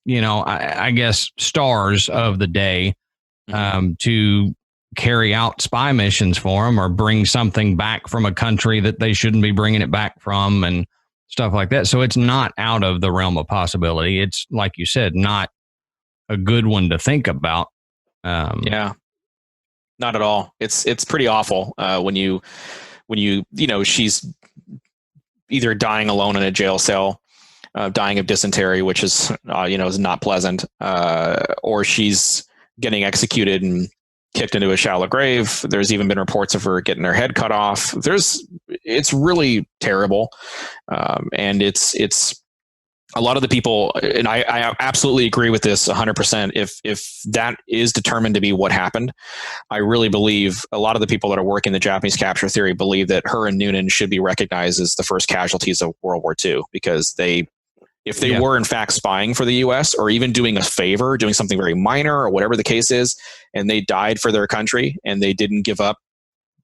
I guess, stars of the day to carry out spy missions for them or bring something back from a country that they shouldn't be bringing it back from and stuff like that. So it's not out of the realm of possibility. It's, like you said, not a good one to think about. Yeah, not at all. It's pretty awful when you she's either dying alone in a jail cell, dying of dysentery, which is is not pleasant, or she's getting executed and kicked into a shallow grave. There's even been reports of her getting her head cut off. It's really terrible, and it's a lot of the people, and I absolutely agree with this 100%. If that is determined to be what happened, I really believe a lot of the people that are working the Japanese capture theory believe that her and Noonan should be recognized as the first casualties of World War II, because if they were in fact spying for the U.S. or even doing a favor, doing something very minor or whatever the case is, and they died for their country and they didn't give up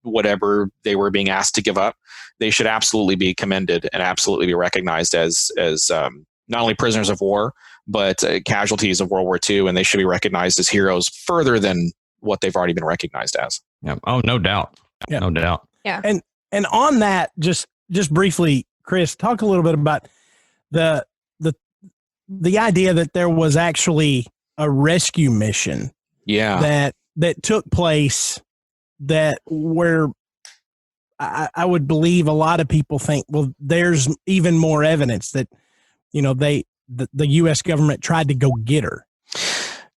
whatever they were being asked to give up, they should absolutely be commended and absolutely be recognized as not only prisoners of war, but casualties of World War II, and they should be recognized as heroes further than what they've already been recognized as. Yeah. Oh, no doubt. Yeah. No doubt. Yeah. And on that, just briefly, Chris, talk a little bit about the idea that there was actually a rescue mission. Yeah. That took place where I would believe a lot of people think, well, there's even more evidence that, the U.S. government tried to go get her.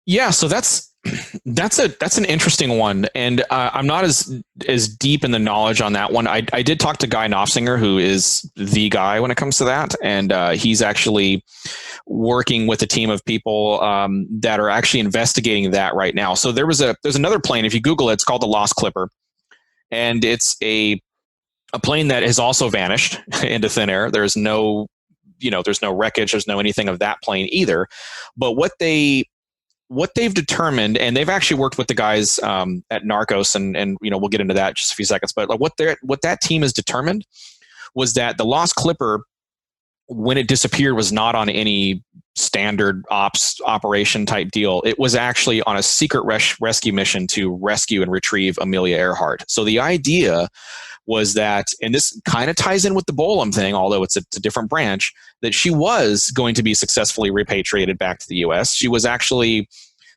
Yeah. So that's an interesting one. And I'm not as deep in the knowledge on that one. I did talk to Guy Knopfsinger, who is the guy when it comes to that. And he's actually working with a team of people that are actually investigating that right now. So there's another plane. If you Google it, it's called the Lost Clipper. And it's a plane that has also vanished into thin air. There's no wreckage. There's no anything of that plane either. But what they've determined, and they've actually worked with the guys at Narcos, and we'll get into that in just a few seconds. But like what that team has determined was that the Lost Clipper, when it disappeared, was not on any standard ops operation type deal. It was actually on a secret rescue mission to rescue and retrieve Amelia Earhart. So the idea was that, and this kind of ties in with the Bolam thing, although it's a different branch, that she was going to be successfully repatriated back to the U.S. She was actually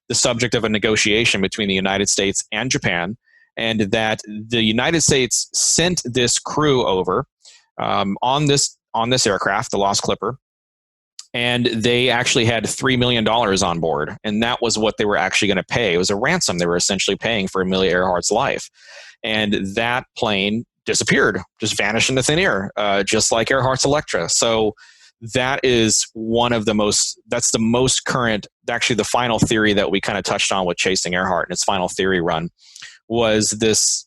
the subject of a negotiation between the United States and Japan, and that the United States sent this crew over on this aircraft, the Lost Clipper, and they actually had $3 million on board, and that was what they were actually going to pay. It was a ransom they were essentially paying for Amelia Earhart's life, and that plane disappeared, just vanished into thin air, just like Earhart's Electra. So that is that's the most current, actually the final theory that we kind of touched on with Chasing Earhart in its final theory run was this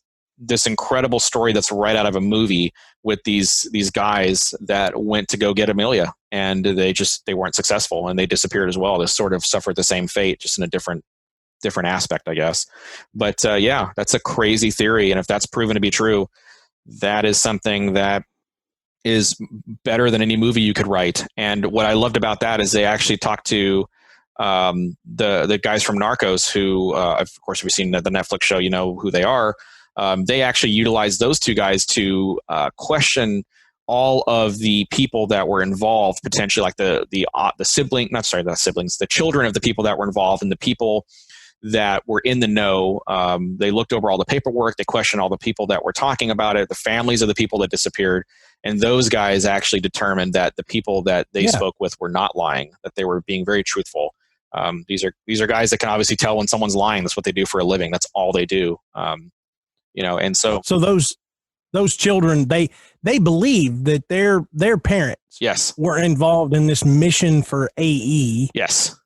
incredible story that's right out of a movie with these guys that went to go get Amelia, and they weren't successful, and they disappeared as well. They sort of suffered the same fate, just in a different aspect, I guess. But yeah, that's a crazy theory. And if that's proven to be true, that is something that is better than any movie you could write. And what I loved about that is they actually talked to the guys from Narcos, who, of course, if you've seen the Netflix show, you know who they are. They actually utilized those two guys to question all of the people that were involved, potentially like the children of the people that were involved, and the people that were in the know. They looked over all the paperwork. They questioned all the people that were talking about it, the families of the people that disappeared. And those guys actually determined that the people that they spoke with were not lying, that they were being very truthful. These are guys that can obviously tell when someone's lying. That's what they do for a living. That's all they do. And so those children, they believe that their parents were involved in this mission for AE. Yes.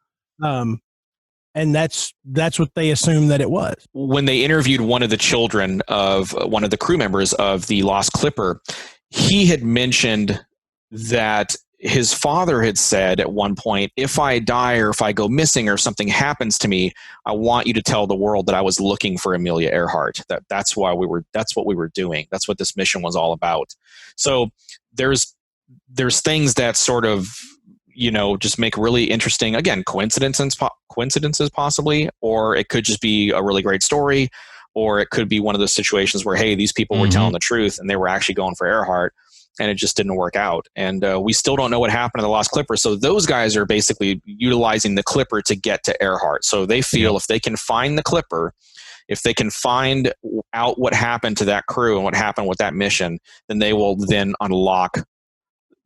And that's what they assumed that it was. When they interviewed one of the children of one of the crew members of the Lost Clipper, he had mentioned that his father had said at one point, if I die or if I go missing or something happens to me, I want you to tell the world that I was looking for Amelia Earhart. That's what we were doing. That's what this mission was all about. So there's things that sort of, just make really interesting, again, coincidences possibly, or it could just be a really great story, or it could be one of those situations where, hey, these people were telling the truth and they were actually going for Earhart. And it just didn't work out. And we still don't know what happened to the Lost Clipper. So those guys are basically utilizing the Clipper to get to Earhart. So they feel if they can find the Clipper, if they can find out what happened to that crew and what happened with that mission, then they will then unlock,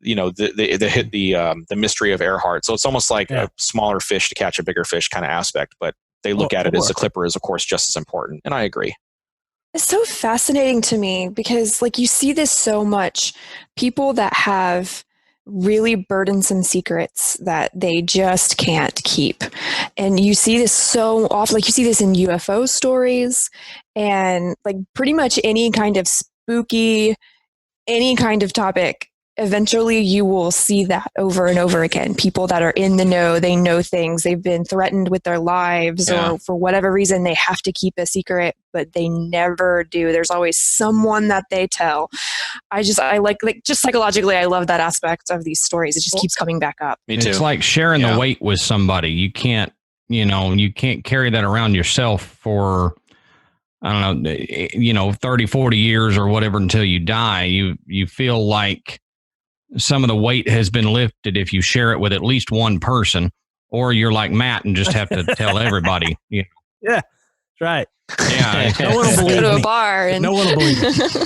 the mystery of Earhart. So it's almost like a smaller fish to catch a bigger fish kind of aspect. But they look at it as the Clipper is, of course, just as important. And I agree. It's so fascinating to me because you see this so much. People that have really burdensome secrets that they just can't keep. And you see this so often, you see this in UFO stories and pretty much any kind of spooky, any kind of topic. Eventually you will see that over and over again. People that are in the know, they know things, they've been threatened with their lives or for whatever reason they have to keep a secret, but they never do. There's always someone that they tell. I like just psychologically, I love that aspect of these stories. It just keeps coming back up. Me too. It's like sharing the weight with somebody. You can't carry that around yourself for, I don't know, 30, 40 years or whatever until you die. You feel like some of the weight has been lifted if you share it with at least one person, or you're like Matt and just have to tell everybody. Yeah, that's right. Yeah, no one will believe go to me. a bar and No one will believe me.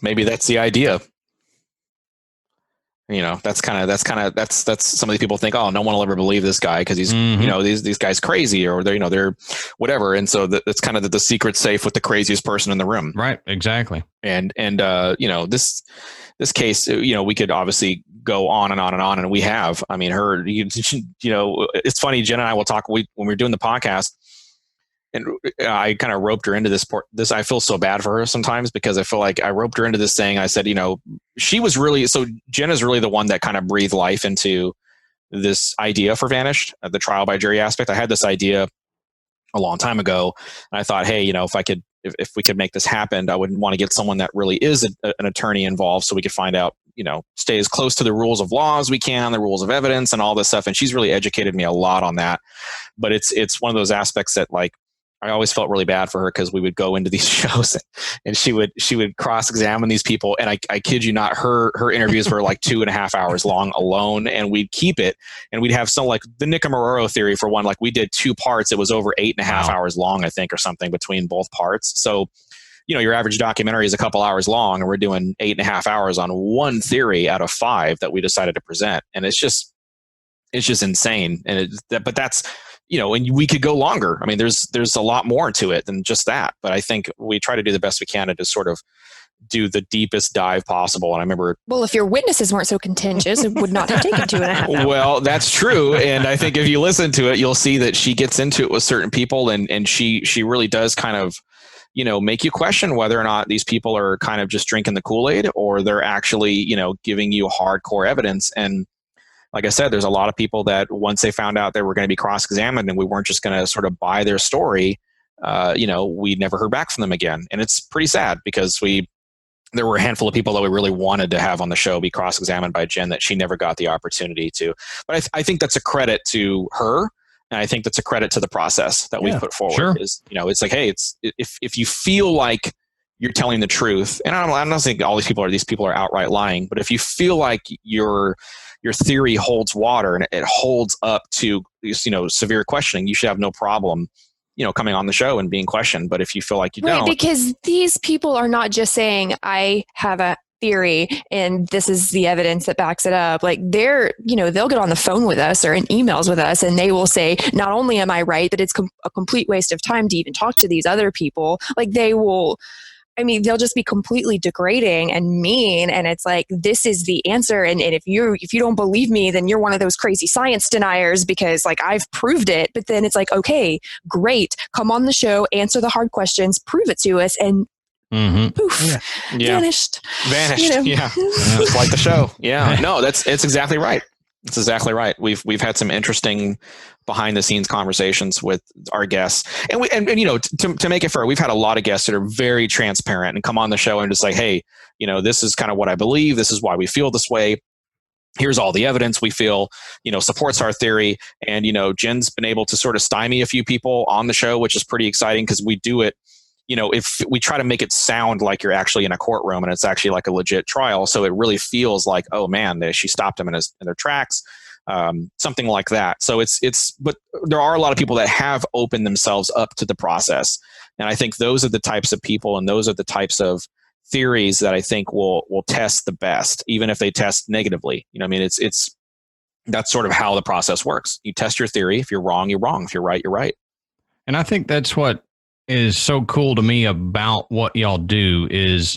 Maybe that's the idea. That's some of these people think, oh, no one will ever believe this guy because he's, these guys crazy, or they're whatever. And so that's kind of the secret safe with the craziest person in the room. Right. Exactly. And this case, we could obviously go on and on and on, and we have. I mean, it's funny. Jen and I will talk when we're doing the podcast, and I kind of roped her into this. I feel so bad for her sometimes because I feel like I roped her into this thing. I said, she was really, so Jen is really the one that kind of breathed life into this idea for Vanished, the trial by jury aspect. I had this idea a long time ago, and I thought, hey, if we could make this happen, I would want to get someone that really is an attorney involved, so we could find out, stay as close to the rules of law as we can, the rules of evidence, and all this stuff. And she's really educated me a lot on that. But it's one of those aspects that I always felt really bad for her because we would go into these shows and she would cross-examine these people. And I kid you not, her interviews were 2.5 hours long alone, and we'd keep it and we'd have some the Nicomaroro theory for one, we did 2 parts. It was over 8.5 hours long, I think, or something between both parts. So, your average documentary is a couple hours long, and we're doing 8.5 hours on one theory out of 5 that we decided to present. And it's just insane. And but that's, and we could go longer. I mean, there's a lot more to it than just that. But I think we try to do the best we can to just sort of do the deepest dive possible. And I remember, well, if your witnesses weren't so contentious, it would not have taken 2.5 hours. Well, that's true. And I think if you listen to it, you'll see that she gets into it with certain people, and she really does kind of, make you question whether or not these people are kind of just drinking the Kool-Aid, or they're actually, giving you hardcore evidence. And like I said, there's a lot of people that once they found out they were going to be cross-examined and we weren't just going to sort of buy their story, we never heard back from them again. And it's pretty sad because there were a handful of people that we really wanted to have on the show be cross-examined by Jen that she never got the opportunity to. But I think that's a credit to her. And I think that's a credit to the process that we've put forward. Sure. Is, it's hey, it's if you feel like you're telling the truth, and I'm not saying all these people are outright lying, but if you feel like your theory holds water and it holds up to severe questioning, you should have no problem coming on the show and being questioned. But if you feel like you don't, because these people are not just saying I have a theory and this is the evidence that backs it up. They'll get on the phone with us or in emails with us, and they will say, not only am I right, but it's a complete waste of time to even talk to these other people. They'll just be completely degrading and mean. And it's this is the answer. And if you don't believe me, then you're one of those crazy science deniers because I've proved it. But then it's okay, great. Come on the show, answer the hard questions, prove it to us. And Mm-hmm. Poof, vanished. Yeah, just like the show. Yeah, no, it's exactly right. It's exactly right. We've had some interesting behind the scenes conversations with our guests, and to make it fair, we've had a lot of guests that are very transparent and come on the show and just like, hey, this is kind of what I believe. This is why we feel this way. Here's all the evidence we feel, supports our theory. And, Jen's been able to sort of stymie a few people on the show, which is pretty exciting because we do it, if we try to make it sound like you're actually in a courtroom and it's actually like a legit trial. So it really feels like, oh man, she stopped them in their tracks, something like that. So but there are a lot of people that have opened themselves up to the process. And I think those are the types of people and those are the types of theories that I think will test the best, even if they test negatively. That's sort of how the process works. You test your theory. If you're wrong, you're wrong. If you're right, you're right. And I think that's what is so cool to me about what y'all do is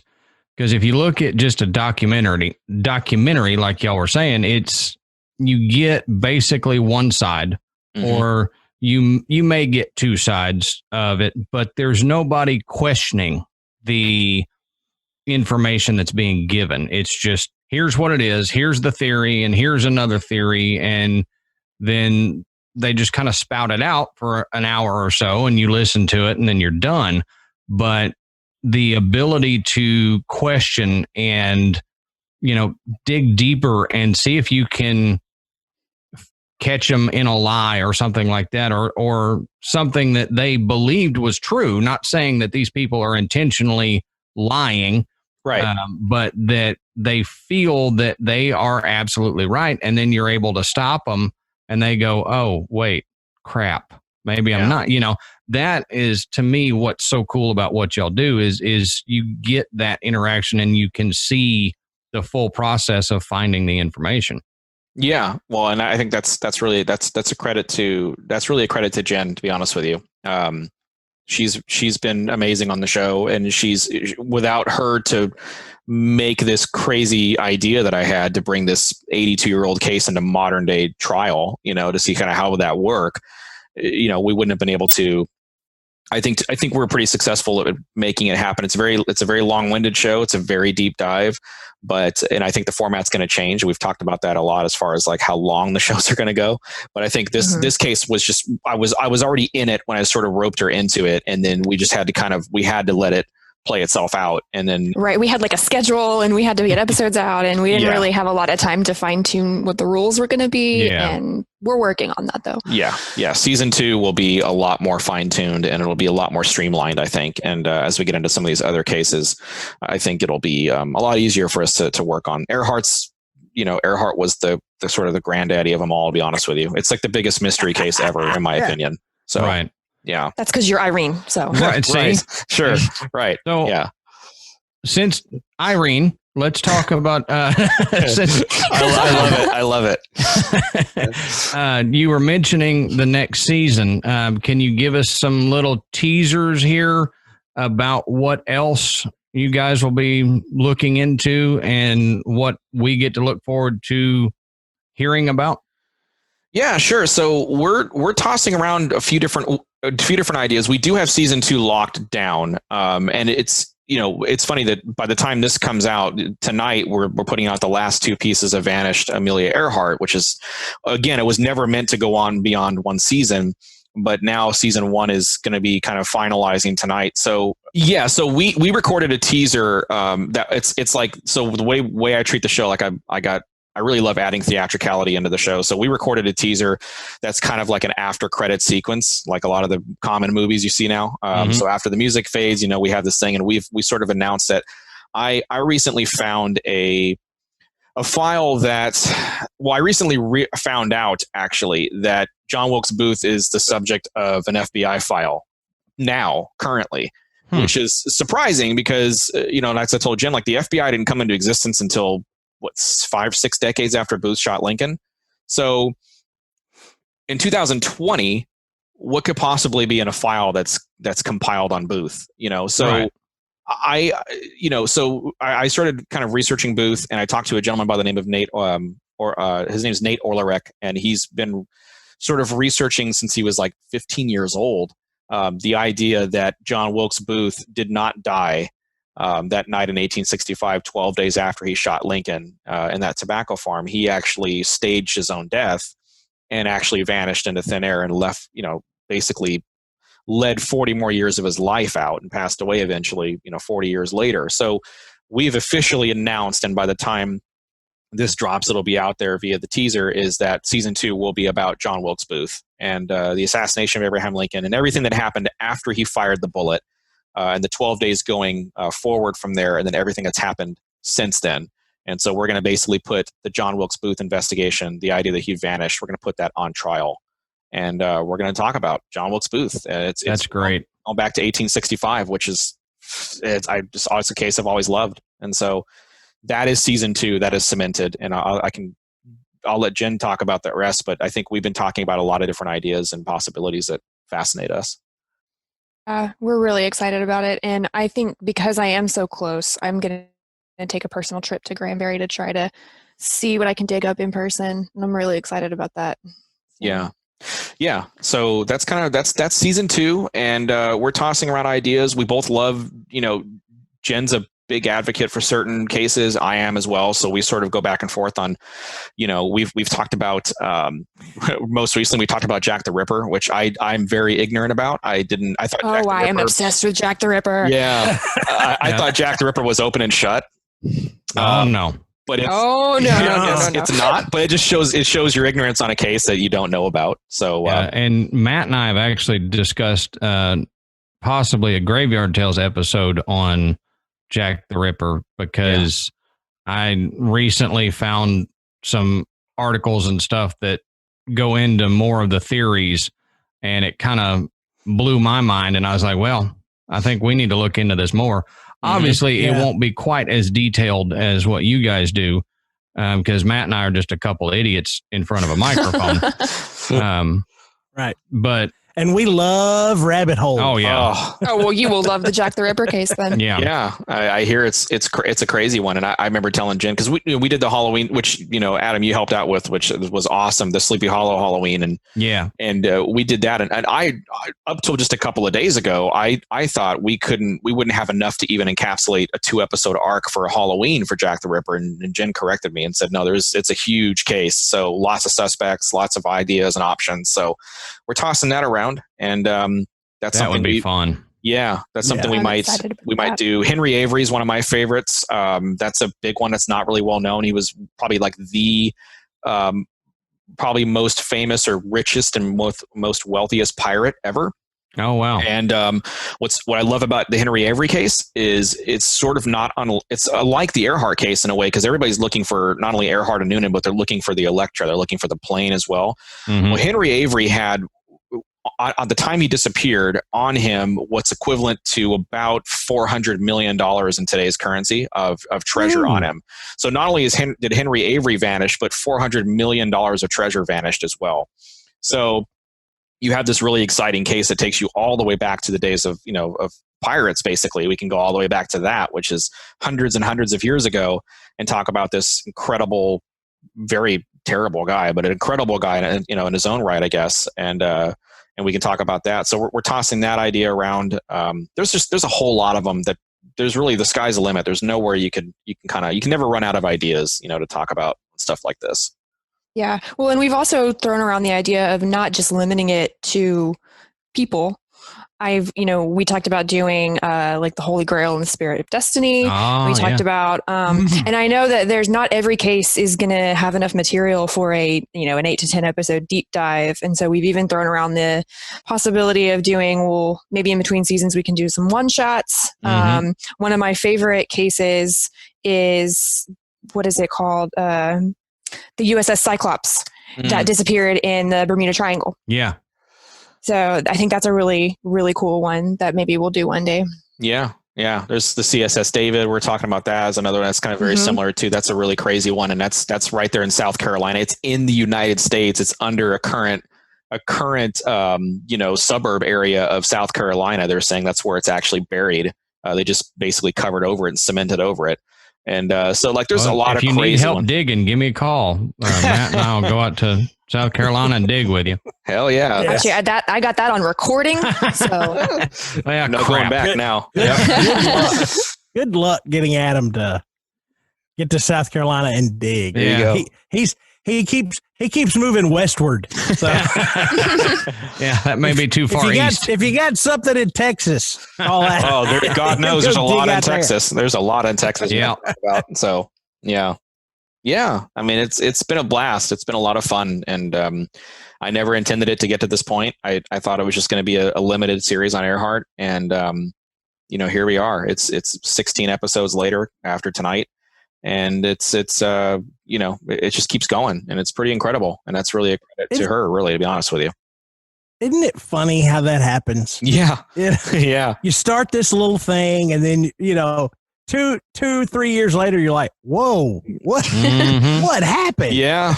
because if you look at just a documentary, like y'all were saying, you get basically one side, or you may get two sides of it, but there's nobody questioning the information that's being given. It's just, here's what it is, here's the theory, and here's another theory, and then they just kind of spout it out for an hour or so, and you listen to it, and then you're done. But the ability to question and, dig deeper and see if you can catch them in a lie or something like that, or something that they believed was true, not saying that these people are intentionally lying, right? But that they feel that they are absolutely right. And then you're able to stop them and they go, oh, wait, crap. Maybe I'm not, that is to me, what's so cool about what y'all do is you get that interaction and you can see the full process of finding the information. Yeah. Well, and I think that's really a credit to Jen, to be honest with you. She's been amazing on the show, and without her to make this crazy idea that I had to bring this 82-year-old case into modern day trial, to see kind of how would that work, we wouldn't have been able to. I think we're pretty successful at making it happen. It's a very long-winded show. It's a very deep dive, and I think the format's going to change. We've talked about that a lot as far as like how long the shows are going to go. But I think this case was just, I was already in it when I sort of roped her into it, and then we just had to let it play itself out. And then we had like a schedule and we had to get episodes out, and we didn't really have a lot of time to fine tune what the rules were going to be. And we're working on that though. Yeah. Season 2 will be a lot more fine tuned and it'll be a lot more streamlined, I think. And as we get into some of these other cases, I think it'll be a lot easier for us to work on. Earhart was the sort of the granddaddy of them all, to be honest with you. It's like the biggest mystery case ever, in my opinion. So, right. Yeah. That's because you're Irene. So right. Sure. Right. So yeah. Since Irene, let's talk about I love it. You were mentioning the next season. Can you give us some little teasers here about what else you guys will be looking into and what we get to look forward to hearing about? Yeah, sure. So we're tossing around a few different ideas. We do have season 2 locked down, and it's funny that by the time this comes out tonight, we're putting out the last 2 pieces of Vanished Amelia Earhart, which is, again, it was never meant to go on beyond one season, but now season 1 is going to be kind of finalizing tonight. So yeah, so we recorded a teaser that it's like, so the way I treat the show, like I really love adding theatricality into the show. So we recorded a teaser that's kind of like an after credit sequence, like a lot of the common movies you see now. So after the music fades, we have this thing, and we sort of announced that I recently found a file that, I recently found out actually that John Wilkes Booth is the subject of an FBI file currently. Which is surprising because, and as I told Jen, like the FBI didn't come into existence until 5-6 decades after Booth shot Lincoln. So in 2020, what could possibly be in a file that's compiled on Booth? So right. I started kind of researching Booth, and I talked to a gentleman by the name of Nate, his name is Nate Orlarek, and he's been sort of researching since he was like 15 years old. The idea that John Wilkes Booth did not die that night in 1865, 12 days after he shot Lincoln in that tobacco farm, he actually staged his own death and actually vanished into thin air and left, basically led 40 more years of his life out and passed away eventually, 40 years later. So we've officially announced, and by the time this drops, it'll be out there via the teaser, is that season 2 will be about John Wilkes Booth and the assassination of Abraham Lincoln and everything that happened after he fired the bullet, and the 12 days going forward from there, and then everything that's happened since then. And so we're going to basically put the John Wilkes Booth investigation, the idea that he vanished, we're going to put that on trial. And we're going to talk about John Wilkes Booth. That's great. Going back to 1865, which is it's a case I've always loved. And so that is season 2. That is cemented. And I'll let Jen talk about the rest, but I think we've been talking about a lot of different ideas and possibilities that fascinate us. We're really excited about it. And I think because I am so close, I'm going to take a personal trip to Granbury to try to see what I can dig up in person. And I'm really excited about that. Yeah. Yeah. So that's season 2. And we're tossing around ideas. We both love, Jen's a big advocate for certain cases. I am as well. So we sort of go back and forth on, we've talked about, most recently we talked about Jack the Ripper, which I'm very ignorant about. I thought, I am obsessed with Jack the Ripper. Yeah. I thought Jack the Ripper was open and shut. No. But no. It's not, but it just shows your ignorance on a case that you don't know about. So, and Matt and I have actually discussed, possibly a Graveyard Tales episode on Jack the Ripper, because I recently found some articles and stuff that go into more of the theories, and it kind of blew my mind. And I was like, well, I think we need to look into this more. Obviously, it won't be quite as detailed as what you guys do, because Matt and I are just a couple of idiots in front of a microphone. Right. But and we love rabbit holes. Oh yeah. Oh well, you will love the Jack the Ripper case then. Yeah. I hear it's a crazy one, and I remember telling Jen, because we did the Halloween, which Adam, you helped out with, which was awesome, the Sleepy Hollow Halloween, and we did that, and I up till just a couple of days ago, I thought we wouldn't have enough to even encapsulate a 2-episode arc for a Halloween for Jack the Ripper, and Jen corrected me and said no, it's a huge case, so lots of suspects, lots of ideas and options, so we're tossing that around. And that would be fun. Yeah, that's something we might do. Henry Avery is one of my favorites. That's a big one that's not really well known. He was probably like the probably most famous or richest and most wealthiest pirate ever. Oh wow! And what I love about the Henry Avery case is it's sort of it's like the Earhart case in a way, because everybody's looking for not only Earhart and Noonan, but they're looking for the Electra. They're looking for the plane as well. Mm-hmm. Well, Henry Avery had, at the time he disappeared, on him what's equivalent to about $400 million in today's currency of treasure on him. So not only did Henry Avery vanish, but $400 million of treasure vanished as well. So you have this really exciting case that takes you all the way back to the days of pirates. Basically, we can go all the way back to that, which is hundreds and hundreds of years ago, and talk about this incredible, very terrible guy, but an incredible guy, in his own right, I guess. And we can talk about that. So we're tossing that idea around. There's a whole lot of them that there's really, the sky's the limit. There's nowhere you can never run out of ideas, to talk about stuff like this. Yeah. Well, and we've also thrown around the idea of not just limiting it to people. We talked about doing like the Holy Grail and the Spirit of Destiny. We talked about, and I know that there's not every case is going to have enough material for an 8 to 10 episode deep dive. And so we've even thrown around the possibility of doing, maybe in between seasons, we can do some one shots. One of my favorite cases is, what is it called? The USS Cyclops that disappeared in the Bermuda Triangle. Yeah. So I think that's a really, really cool one that maybe we'll do one day. Yeah. Yeah. There's the CSS David. We're talking about that as another one that's kind of very similar to, that's a really crazy one. And that's right there in South Carolina. It's in the United States. It's under a current suburb area of South Carolina. They're saying that's where it's actually buried. They just basically covered over it and cemented over it. And so there's a lot of crazy. If you need help digging, give me a call. Matt and I'll go out to South Carolina and dig with you. Hell yeah. Yes. Actually, I got that on recording. So no going back now. Good luck getting Adam to get to South Carolina and dig. There you go. He keeps moving westward. So yeah, that may be too far east. If you got something in Texas, all that. Oh, God knows there's a lot in Texas. There's a lot in Texas. Yeah. So yeah. I mean, it's been a blast. It's been a lot of fun, and I never intended it to get to this point. I thought it was just going to be a limited series on Earhart, and here we are. It's 16 episodes later after tonight. And it just keeps going, and it's pretty incredible. And that's really a credit to her, really, to be honest with you. Isn't it funny how that happens? Yeah. Yeah. You start this little thing, and then, 2-3 years later, you're like, whoa, what, what happened? Yeah.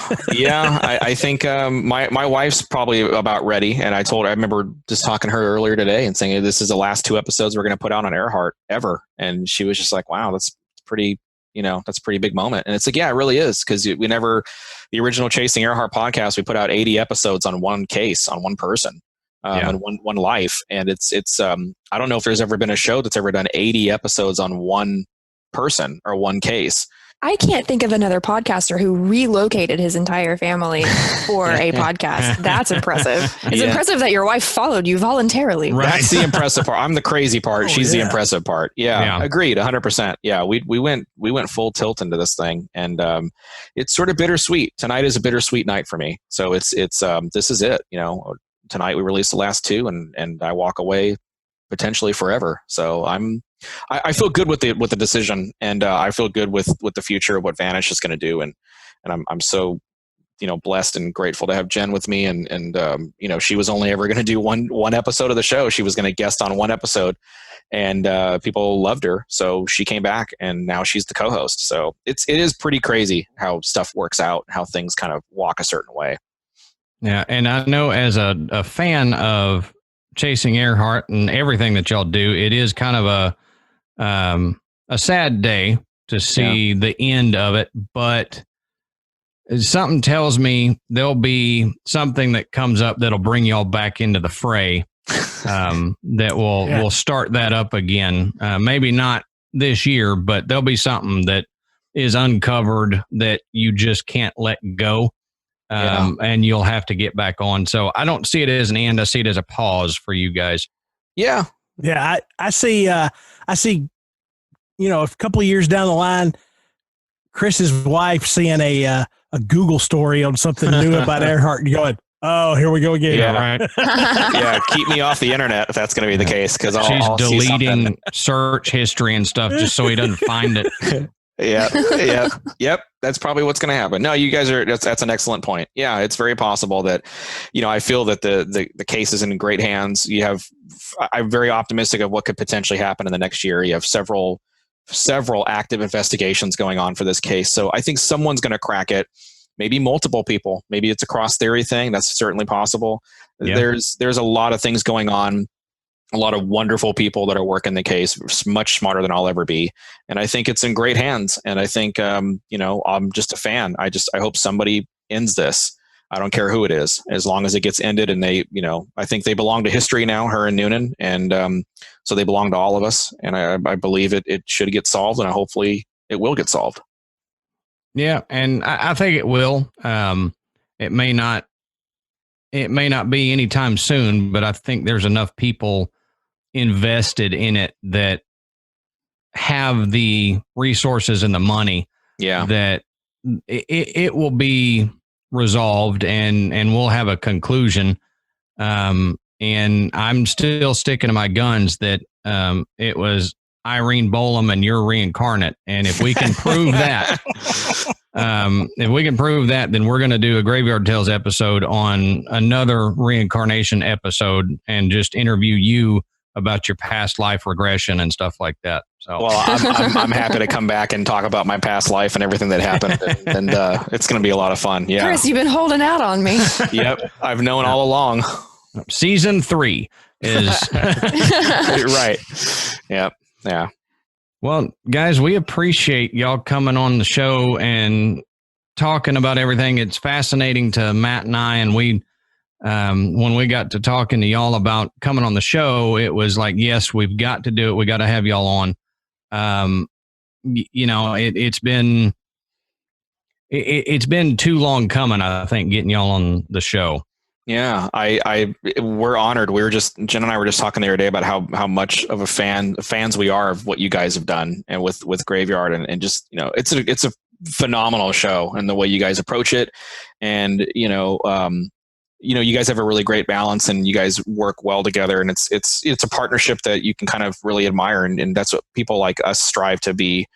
I think my wife's probably about ready. And I remember just talking to her earlier today and saying, this is the last 2 episodes we're going to put out on Earhart ever. And she was just like, wow, that's pretty, that's a pretty big moment. And it's like, yeah, it really is. Cause the original Chasing Earhart podcast, we put out 80 episodes on one case, on one person, and one life. And it's I don't know if there's ever been a show that's ever done 80 episodes on one person or one case. I can't think of another podcaster who relocated his entire family for a podcast. That's impressive. It's impressive that your wife followed you voluntarily. Right. That's the impressive part. I'm the crazy part. She's the impressive part. Yeah. Agreed. 100%. Yeah. We went full tilt into this thing, and it's sort of bittersweet. Tonight is a bittersweet night for me. So it's this is it. Tonight we released the last 2, and I walk away potentially forever. So I feel good with the decision, and I feel good with the future of what Vanish is going to do, and I'm so blessed and grateful to have Jen with me, and she was only ever going to do one episode of the show. She was going to guest on one episode, and people loved her, so she came back, and now she's the co-host. So it is pretty crazy how stuff works out, how things kind of walk a certain way. Yeah, and I know as a fan of Chasing Earhart and everything that y'all do, it is kind of a sad day to see the end of it, but something tells me there'll be something that comes up that'll bring y'all back into the fray, that will start that up again. Maybe not this year, but there'll be something that is uncovered that you just can't let go. And you'll have to get back on. So I don't see it as an end. I see it as a pause for you guys. Yeah. Yeah. I see, a couple of years down the line, Chris's wife seeing a Google story on something new about Earhart and going, oh, here we go again. Yeah. Right. Yeah. Keep me off the internet if that's going to be the case. Cause I'll deleting search history and stuff just so he doesn't find it. Yep. That's probably what's going to happen. No, you guys that's an excellent point. Yeah, it's very possible that, I feel that the case is in great hands. I'm very optimistic of what could potentially happen in the next year. You have several active investigations going on for this case. So I think someone's going to crack it. Maybe multiple people. Maybe it's a cross theory thing. That's certainly possible. Yeah. There's a lot of things going on. A lot of wonderful people that are working the case, much smarter than I'll ever be. And I think it's in great hands. And I think, I'm just a fan. I hope somebody ends this. I don't care who it is, as long as it gets ended. And they, I think they belong to history now, her and Noonan. And so they belong to all of us. And I believe it should get solved, and hopefully it will get solved. Yeah. And I think it will. It may not be anytime soon, but I think there's enough people invested in it that have the resources and the money that it will be resolved and we'll have a conclusion. And I'm still sticking to my guns that it was Irene Bolam and you're reincarnate. And if we can prove that, then we're going to do a Graveyard Tales episode on another reincarnation episode and just interview you about your past life regression and stuff like that. So, well, I'm happy to come back and talk about my past life and everything that happened, and it's going to be a lot of fun. Yeah, Chris, you've been holding out on me. Yep, I've known all along. Season 3 is right. Yep. Yeah. Well, guys, we appreciate y'all coming on the show and talking about everything. It's fascinating to Matt and I, and we. When we got to talking to y'all about coming on the show, it was like, yes, we've got to do it. We got to have y'all on. It's been too long coming, I think, getting y'all on the show. Yeah, we're honored. Jen and I were just talking the other day about how much of a fans we are of what you guys have done and with Graveyard and just, it's a phenomenal show and the way you guys approach it. And, you guys have a really great balance and you guys work well together, and it's a partnership that you can kind of really admire. And that's what people like us strive to be,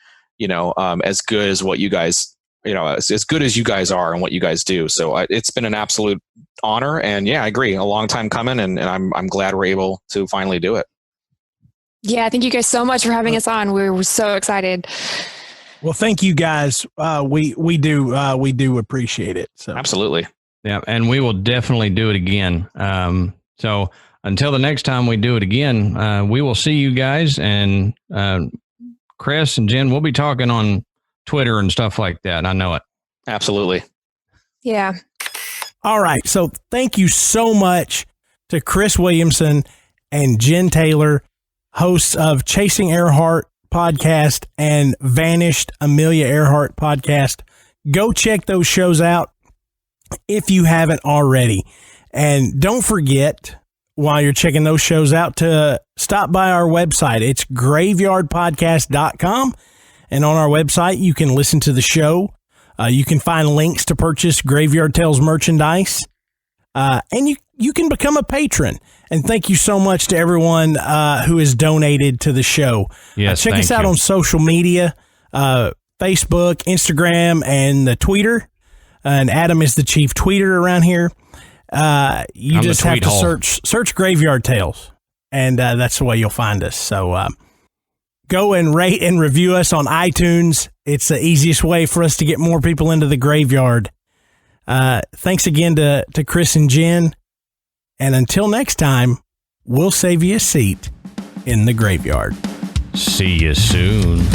as good as what you guys, as good as you guys are and what you guys do. So it's been an absolute honor, and yeah, I agree. A long time coming, and I'm glad we're able to finally do it. Yeah. Thank you guys so much for having us on. We're so excited. Well, thank you guys. We do appreciate it. So absolutely. Yeah. And we will definitely do it again. So until the next time we do it again, we will see you guys, and Chris and Jen, we'll be talking on Twitter and stuff like that. I know it. Absolutely. Yeah. All right. So thank you so much to Chris Williamson and Jen Taylor, hosts of Chasing Earhart podcast and Vanished Amelia Earhart podcast. Go check those shows out if you haven't already. And don't forget, while you're checking those shows out, to stop by our website. It's graveyardpodcast.com. And on our website, you can listen to the show. You can find links to purchase Graveyard Tales merchandise. And you can become a patron. And thank you so much to everyone who has donated to the show. Yes, check us out on social media, Facebook, Instagram, and the Twitter. And Adam is the chief tweeter around here. You just have to search Graveyard Tales, and that's the way you'll find us. So go and rate and review us on iTunes. It's the easiest way for us to get more people into the graveyard. Thanks again to Chris and Jen. And until next time, we'll save you a seat in the graveyard. See you soon.